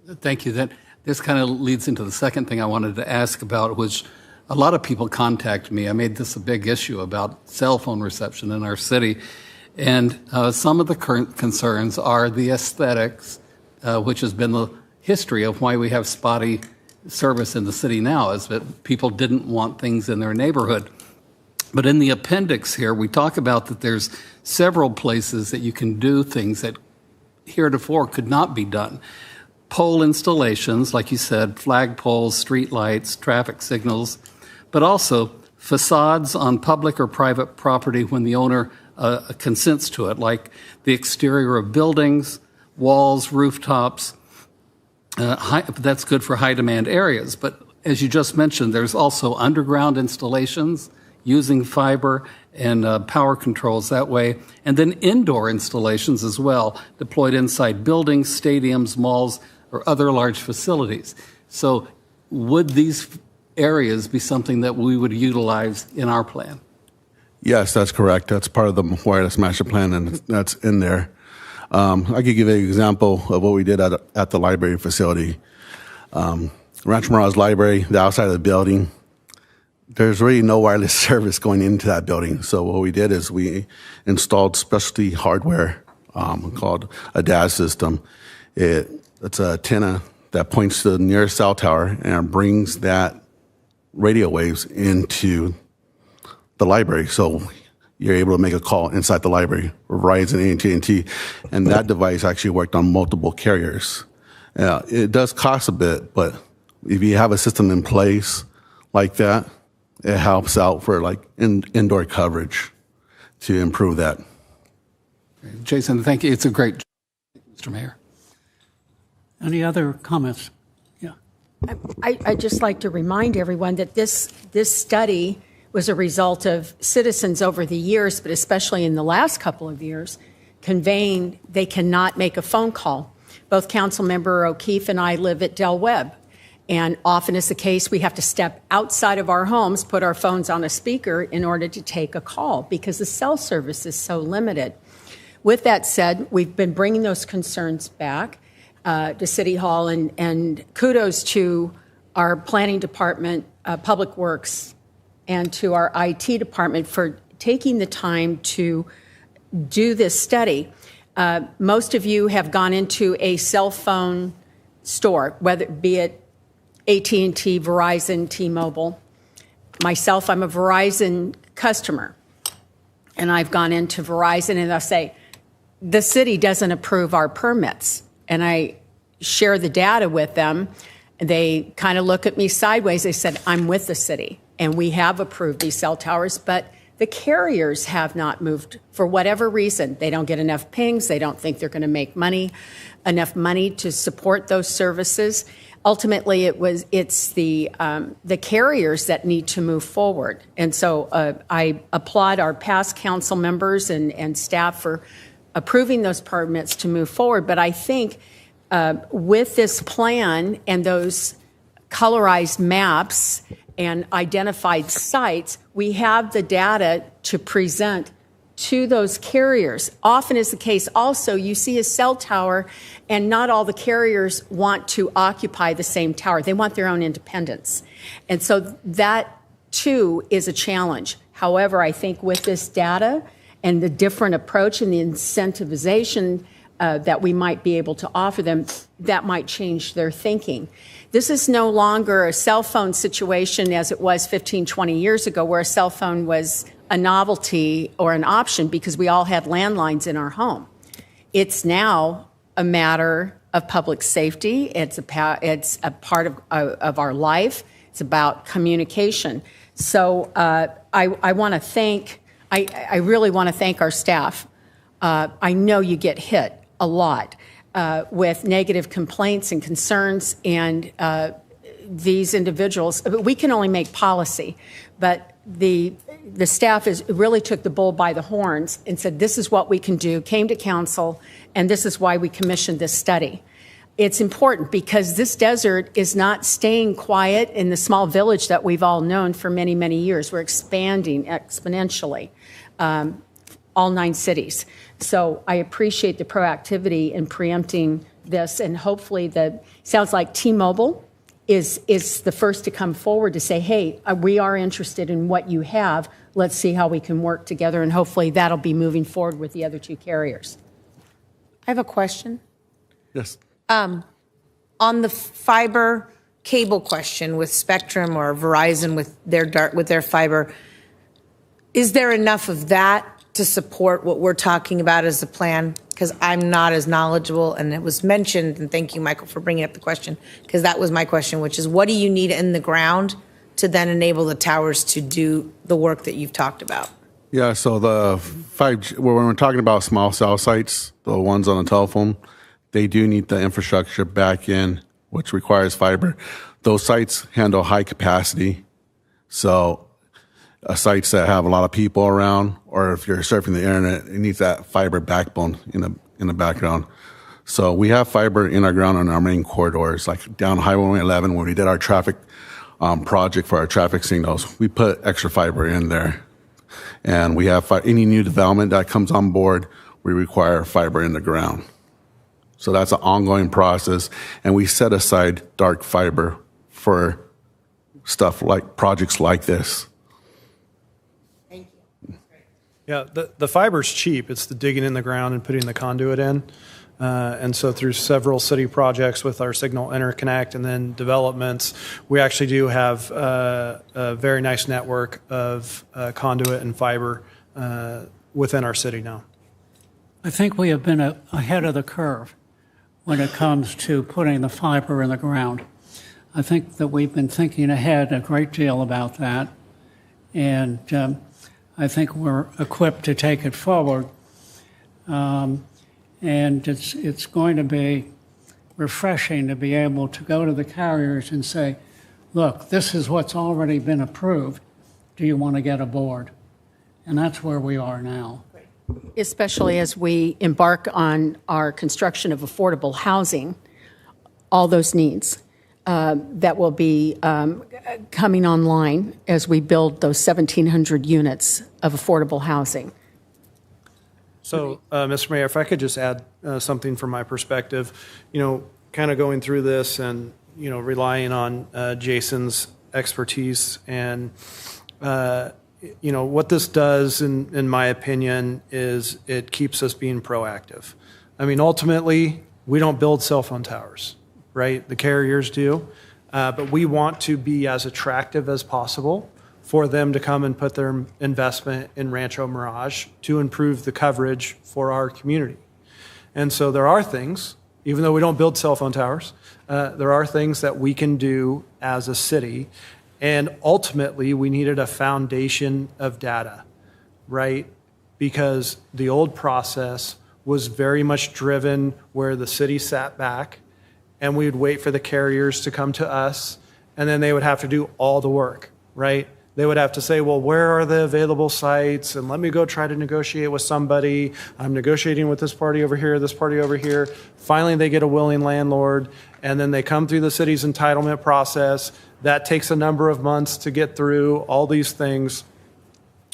Thank you. This kind of leads into the second thing I wanted to ask about, which a lot of people contact me. I made this a big issue about cell phone reception in our city. And some of the current concerns are the aesthetics, which has been the history of why we have spotty service in the city now, is that people didn't want things in their neighborhood. But in the appendix here, we talk about that there's several places that you can do things that heretofore could not be done. Pole installations, like you said, flag poles, street lights, traffic signals, but also facades on public or private property when the owner consents to it, like the exterior of buildings, walls, rooftops. That's good for high-demand areas. But as you just mentioned, there's also underground installations using fiber and power controls that way, and then indoor installations as well, deployed inside buildings, stadiums, malls, or other large facilities. So would these areas be something that we would utilize in our plan? Yes, that's correct. That's part of the wireless master plan, and that's in there. I could give you an example of what we did at the library facility. Rancho Mirage Library, the outside of the building, there's really no wireless service going into that building. So what we did is we installed specialty hardware called a DAS system. It's an antenna that points to the nearest cell tower and brings that radio waves into the library. So you're able to make a call inside the library, Verizon, AT&T, and that device actually worked on multiple carriers. It does cost a bit, but if you have a system in place like that, it helps out for like indoor coverage to improve that. Jason, thank you. It's a great job, Mr. Mayor. Any other comments? Yeah. I'd just like to remind everyone that this study was a result of citizens over the years, but especially in the last couple of years, conveying they cannot make a phone call. Both Councilmember O'Keefe and I live at Del Webb, and often is the case we have to step outside of our homes, put our phones on a speaker in order to take a call because the cell service is so limited. With that said, we've been bringing those concerns back to City Hall, and kudos to our planning department, Public Works, and to our IT department for taking the time to do this study. Most of you have gone into a cell phone store, whether it be it AT&T, Verizon, T-Mobile. myself, I'm a Verizon customer, and I've gone into Verizon and they'll say, the city doesn't approve our permits. And I share the data with them. They kind of look at me sideways. They said, I'm with the city, and we have approved these cell towers, but the carriers have not moved for whatever reason. They don't get enough pings. They don't think they're going to make enough money to support those services. Ultimately, it's the carriers that need to move forward. And so I applaud our past council members and staff for approving those permits to move forward. But I think with this plan and those colorized maps and identified sites, we have the data to present to those carriers. Often is the case also, you see a cell tower and not all the carriers want to occupy the same tower. They want their own independence. And so that too is a challenge. However, I think with this data and the different approach and the incentivization that we might be able to offer them, that might change their thinking. This is no longer a cell phone situation as it was 15, 20 years ago, where a cell phone was a novelty or an option because we all had landlines in our home. It's now a matter of public safety. It's a part of our life. It's about communication. So I want to thank, I really want to thank our staff. I know you get hit a lot with negative complaints and concerns, and these individuals, we can only make policy, but the staff really took the bull by the horns and said, this is what we can do, came to council, and this is why we commissioned this study. It's important because this desert is not staying quiet in the small village that we've all known for many, many years. We're expanding exponentially, all 9 cities. So I appreciate the proactivity in preempting this, and hopefully sounds like T-Mobile is the first to come forward to say, hey, we are interested in what you have. Let's see how we can work together, and hopefully that'll be moving forward with the other 2 carriers. I have a question. Yes. On the fiber cable question with Spectrum or Verizon with their fiber, is there enough of that to support what we're talking about as a plan? Because I'm not as knowledgeable, and it was mentioned, and thank you, Michael, for bringing up the question, because that was my question, which is what do you need in the ground to then enable the towers to do the work that you've talked about? Yeah, so the 5G, when we're talking about small cell sites, the ones on the telephone, they do need the infrastructure back in, which requires fiber. Those sites handle high capacity. So sites that have a lot of people around, or if you're surfing the internet, it needs that fiber backbone in the background. So we have fiber in our ground on our main corridors, like down Highway 11, when we did our traffic project for our traffic signals, we put extra fiber in there. And we have any new development that comes on board, we require fiber in the ground. So that's an ongoing process, and we set aside dark fiber for stuff like projects like this. Yeah, the fiber's cheap. It's the digging in the ground and putting the conduit in. And so through several city projects with our signal interconnect and then developments, we actually do have a very nice network of conduit and fiber within our city now. I think we have been ahead of the curve when it comes to putting the fiber in the ground. I think that we've been thinking ahead a great deal about that, and I think we're equipped to take it forward. And it's going to be refreshing to be able to go to the carriers and say, look, this is what's already been approved. Do you want to get aboard? And that's where we are now. Especially as we embark on our construction of affordable housing, all those needs that will be coming online as we build those 1,700 units of affordable housing. So, Mr. Mayor, if I could just add something from my perspective, kind of going through this and, relying on Jason's expertise and, what this does, in my opinion, is it keeps us being proactive. I mean, ultimately, we don't build cell phone towers, right? The carriers do. But we want to be as attractive as possible for them to come and put their investment in Rancho Mirage to improve the coverage for our community. And so there are things, even though we don't build cell phone towers, there are things that we can do as a city. And ultimately, we needed a foundation of data, right? Because the old process was very much driven where the city sat back and we would wait for the carriers to come to us, and then they would have to do all the work, right? They would have to say, well, where are the available sites? And let me go try to negotiate with somebody. I'm negotiating with this party over here, this party over here. Finally, they get a willing landlord, and then they come through the city's entitlement process. That takes a number of months to get through all these things.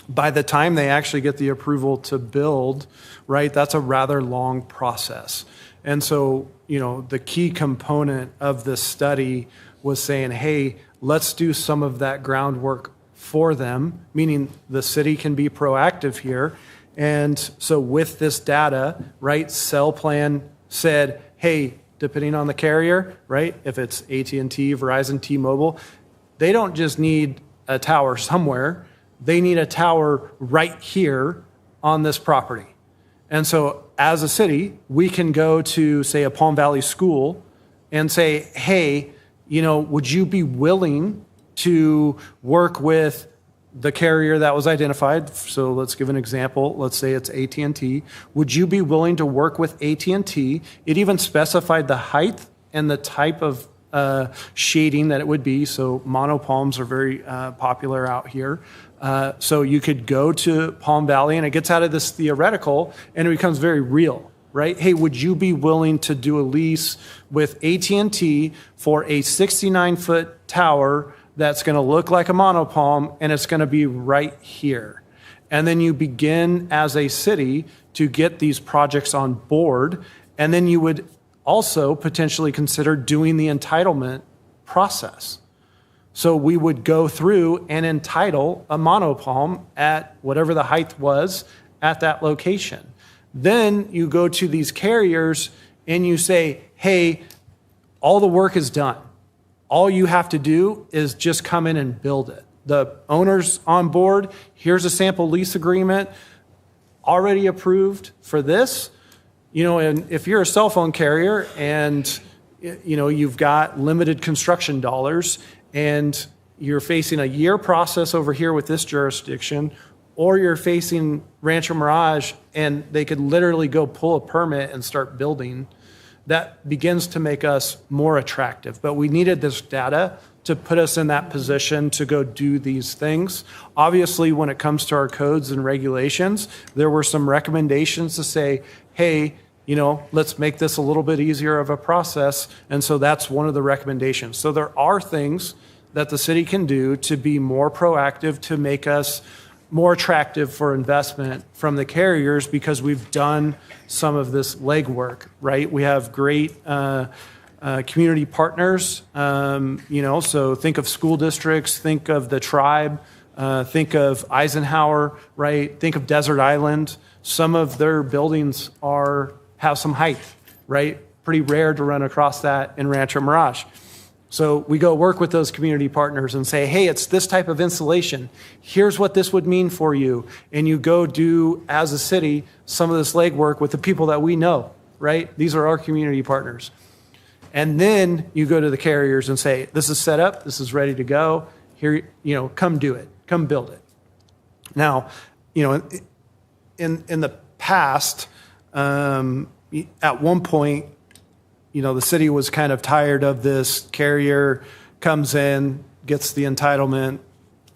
By the time they actually get the approval to build, right, that's a rather long process. And so, the key component of this study was saying, hey, let's do some of that groundwork for them, meaning the city can be proactive here. And so with this data, right, Cell Plan said, hey, depending on the carrier, right, if it's AT&T, Verizon, T-Mobile, they don't just need a tower somewhere, they need a tower right here on this property. And so as a city, we can go to, say, a Palm Valley school and say, hey, would you be willing to work with the carrier that was identified? So let's give an example. Let's say it's AT&T. Would you be willing to work with AT&T? It even specified the height and the type of shading that it would be. So monopalms are very popular out here. So you could go to Palm Valley, and it gets out of this theoretical and it becomes very real, right? Hey, would you be willing to do a lease with AT&T for a 69-foot tower that's going to look like a monopalm, and it's going to be right here? And then you begin as a city to get these projects on board, and then you would also potentially consider doing the entitlement process. So we would go through and entitle a monopalm at whatever the height was at that location. Then you go to these carriers and you say, hey, all the work is done. All you have to do is just come in and build it. The owner's on board. Here's a sample lease agreement already approved for this. And if you're a cell phone carrier and you've got limited construction dollars and you're facing a year process over here with this jurisdiction, or you're facing Rancho Mirage and they could literally go pull a permit and start building, that begins to make us more attractive. But we needed this data to put us in that position to go do these things. Obviously, when it comes to our codes and regulations, there were some recommendations to say, hey, let's make this a little bit easier of a process. And so that's one of the recommendations. So there are things that the city can do to be more proactive, to make us more attractive for investment from the carriers, because we've done some of this legwork, right? We have great community partners, so think of school districts, think of the tribe, think of Eisenhower, right? Think of Desert Island. Some of their buildings have some height, right? Pretty rare to run across that in Rancho Mirage. So we go work with those community partners and say, hey, it's this type of installation. Here's what this would mean for you. And you go do, as a city, some of this legwork with the people that we know, right? These are our community partners. And then you go to the carriers and say, this is set up, this is ready to go. Here, come do it, come build it. Now, in the past, at one point, the city was kind of tired of this. Carrier comes in, gets the entitlement.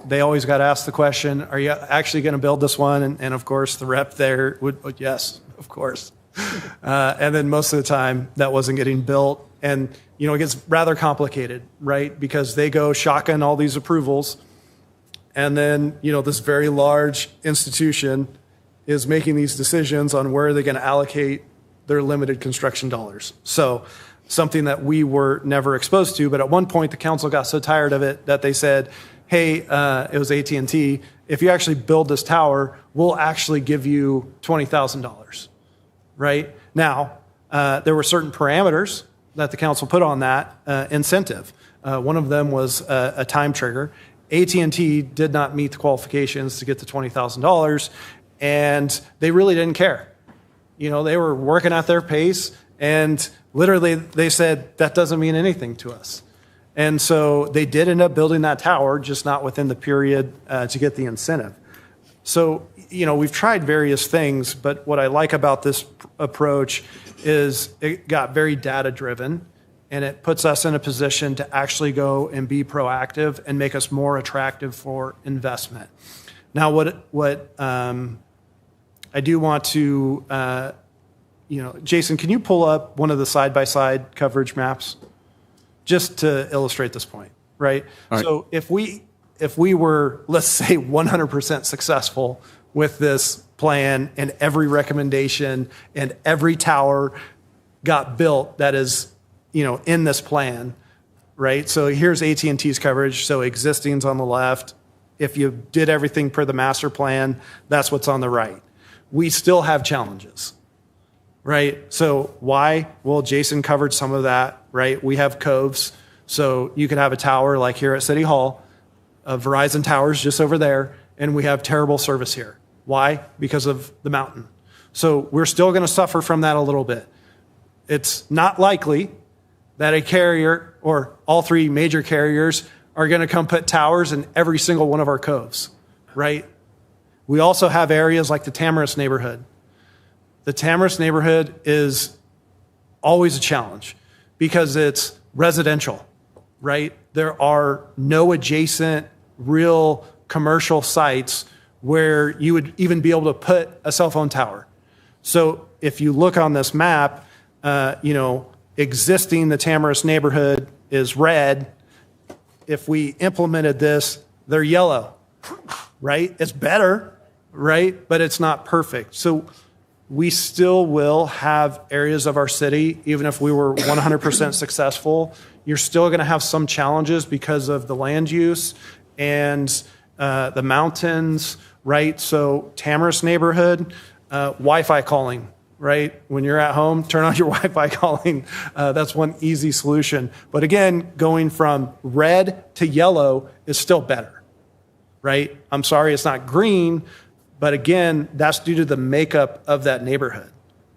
They always got asked the question, are you actually going to build this one? And of course, the rep there would, yes, of course. And then most of the time, that wasn't getting built. And, it gets rather complicated, right? Because they go shotgun all these approvals. And then, this very large institution is making these decisions on where they're going to allocate their limited construction dollars. So something that we were never exposed to, but at one point the council got so tired of it that they said, hey, it was AT&T, if you actually build this tower, we'll actually give you $20,000, right? Now, there were certain parameters that the council put on that incentive. One of them was a time trigger. AT&T did not meet the qualifications to get the $20,000, and they really didn't care. You know, they were working at their pace, and literally they said, that doesn't mean anything to us. And so they did end up building that tower, just not within the period to get the incentive. So, you know, we've tried various things, but what I like about this approach is it got very data-driven, and it puts us in a position to actually go and be proactive and make us more attractive for investment. Now, what I do want to, Jason, can you pull up one of the side-by-side coverage maps just to illustrate this point, right? All right. So if we were, let's say, 100% successful with this plan and every recommendation and every tower got built that is, in this plan, right? So here's AT&T's coverage. So existing's on the left. If you did everything per the master plan, that's what's on the right. We still have challenges, right? So why? Well, Jason covered some of that, right? We have coves. So you could have a tower like here at City Hall, Verizon Towers just over there, and we have terrible service here. Why? Because of the mountain. So we're still going to suffer from that a little bit. It's not likely that a carrier or all three major carriers are going to come put towers in every single one of our coves, right? We also have areas like the Tamarisk neighborhood. The Tamarisk neighborhood is always a challenge because it's residential, right? There are no adjacent real commercial sites where you would even be able to put a cell phone tower. So if you look on this map, existing the Tamarisk neighborhood is red. If we implemented this, they're yellow, right? It's better, right? But it's not perfect. So we still will have areas of our city, even if we were 100% successful, you're still going to have some challenges because of the land use and the mountains, right? So Tamarisk neighborhood, Wi-Fi calling, right? When you're at home, turn on your Wi-Fi calling. That's one easy solution. But again, going from red to yellow is still better, right? I'm sorry it's not green, but again, that's due to the makeup of that neighborhood,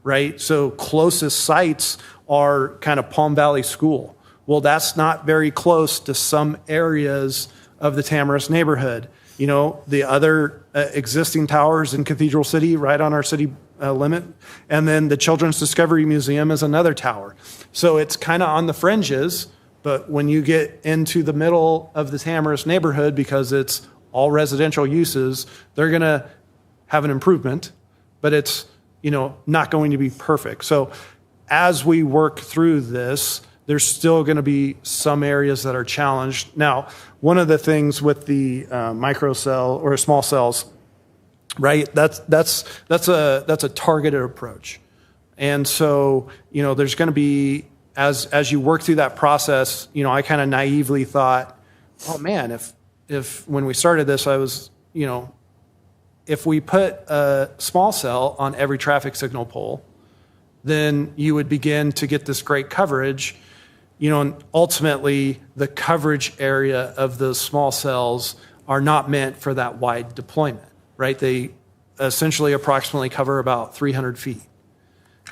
right? So closest sites are kind of Palm Valley School. Well, that's not very close to some areas of the Tamarisk neighborhood. The other existing towers in Cathedral City, right on our city limit. And then the Children's Discovery Museum is another tower. So it's kind of on the fringes, but when you get into the middle of the Tamarisk neighborhood, because it's all residential uses, they're going to have an improvement, but it's, not going to be perfect. So as we work through this, there's still going to be some areas that are challenged. Now, one of the things with the micro cell or small cells, right? That's a targeted approach, and so there's going to be as you work through that process. I kind of naively thought, oh man, if when we started this, I was if we put a small cell on every traffic signal pole, then you would begin to get this great coverage. And ultimately, the coverage area of those small cells are not meant for that wide deployment, right? They essentially approximately cover about 300 feet.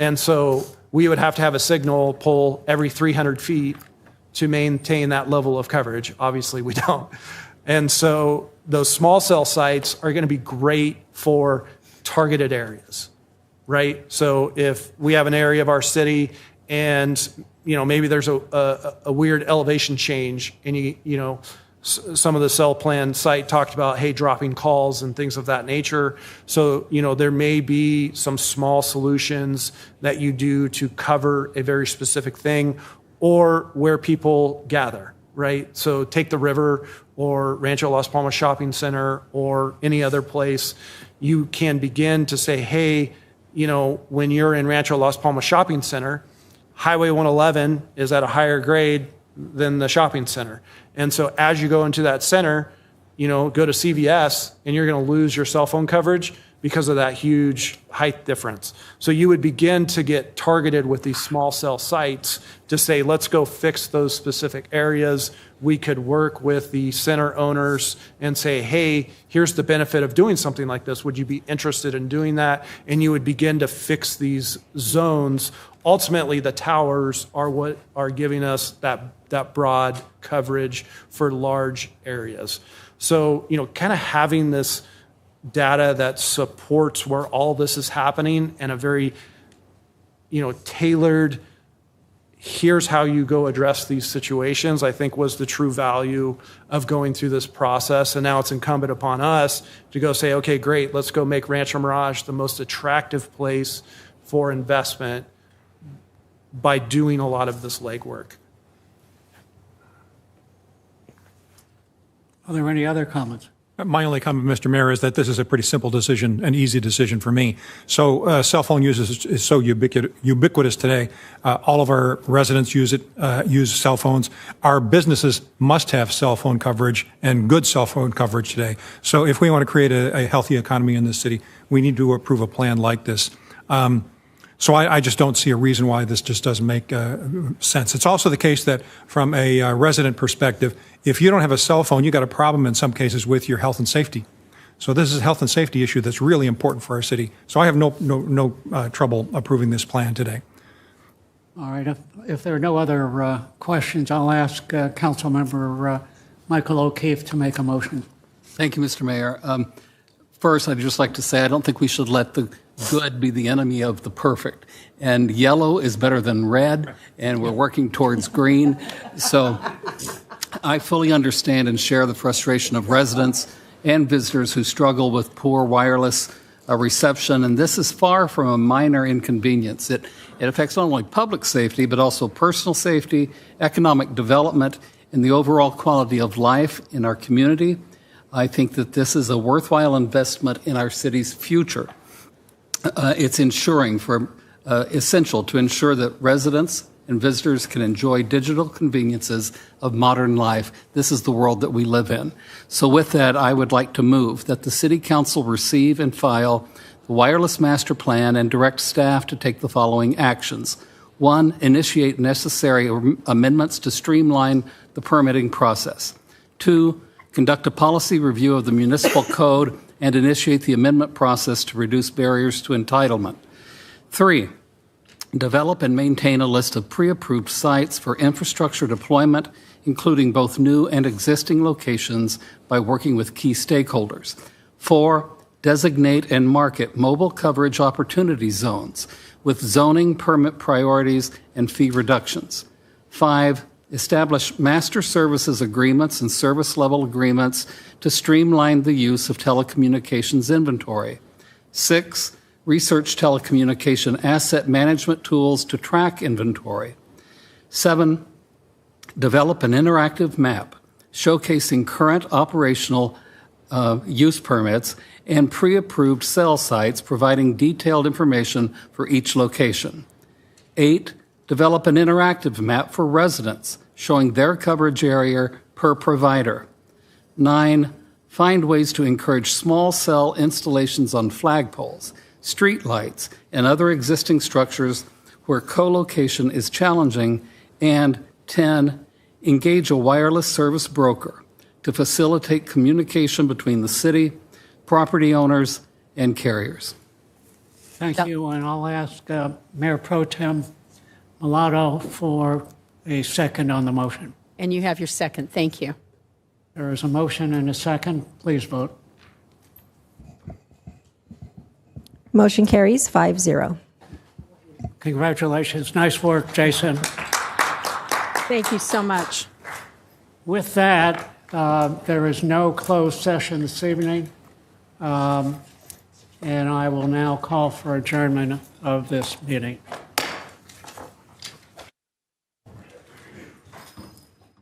And so we would have to have a signal pole every 300 feet to maintain that level of coverage. Obviously, we don't. And so those small cell sites are going to be great for targeted areas, right? So if we have an area of our city and maybe there's a weird elevation change, and some of the cell plan site talked about, hey, dropping calls and things of that nature. So there may be some small solutions that you do to cover a very specific thing, or where people gather, right? So take the river or Rancho Las Palmas Shopping Center or any other place. You can begin to say, hey, when you're in Rancho Las Palmas Shopping Center, Highway 111 is at a higher grade than the shopping center. And so as you go into that center, go to CVS and you're going to lose your cell phone coverage. because of that huge height difference. So you would begin to get targeted with these small cell sites to say, let's go fix those specific areas. We could work with the center owners and say, hey, here's the benefit of doing something like this. Would you be interested in doing that? And you would begin to fix these zones. Ultimately, the towers are what are giving us that broad coverage for large areas. So, kind of having this data that supports where all this is happening and a very, tailored, here's how you go address these situations, I think was the true value of going through this process. And now it's incumbent upon us to go say, okay, great, let's go make Rancho Mirage the most attractive place for investment by doing a lot of this legwork. Are there any other comments? My only comment, Mr. Mayor, is that this is a pretty simple decision, an easy decision for me. So cell phone use is so ubiquitous today. All of our residents use cell phones. Our businesses must have cell phone coverage and good cell phone coverage today. So if we want to create a healthy economy in this city, we need to approve a plan like this. So I just don't see a reason why this just doesn't make sense. It's also the case that from a resident perspective, if you don't have a cell phone, you got a problem in some cases with your health and safety. So this is a health and safety issue that's really important for our city. So I have no trouble approving this plan today. All right. If there are no other questions, I'll ask Councilmember Michael O'Keefe to make a motion. Thank you, Mr. Mayor. First, I'd just like to say I don't think we should let the good be the enemy of the perfect. And yellow is better than red, and we're working towards green. So I fully understand and share the frustration of residents and visitors who struggle with poor wireless reception, and this is far from a minor inconvenience. It affects not only public safety, but also personal safety, economic development, and the overall quality of life in our community. I think that this is a worthwhile investment in our city's future. It's essential to ensure that residents and visitors can enjoy digital conveniences of modern life. This is the world that we live in. So with that, I would like to move that the City Council receive and file the Wireless Master Plan and direct staff to take the following actions. 1, initiate necessary amendments to streamline the permitting process. 2, conduct a policy review of the municipal code and initiate the amendment process to reduce barriers to entitlement. 3, develop and maintain a list of pre-approved sites for infrastructure deployment, including both new and existing locations, by working with key stakeholders. 4, designate and market mobile coverage opportunity zones with zoning permit priorities and fee reductions. 5, establish master services agreements and service level agreements to streamline the use of telecommunications inventory. 6, research telecommunication asset management tools to track inventory. 7, develop an interactive map showcasing current operational use permits and pre-approved cell sites, providing detailed information for each location. 8, develop an interactive map for residents showing their coverage area per provider. 9, find ways to encourage small cell installations on flagpoles, street lights, and other existing structures where co-location is challenging. And 10, engage a wireless service broker to facilitate communication between the city, property owners, and carriers. Thank you, and I'll ask Mayor Pro Tem Mulatto for a second on the motion. And you have your second. Thank you. There is a motion and a second. Please vote. Motion carries 5-0. Congratulations. Nice work, Jason. Thank you so much. With that, there is no closed session this evening, and I will now call for adjournment of this meeting.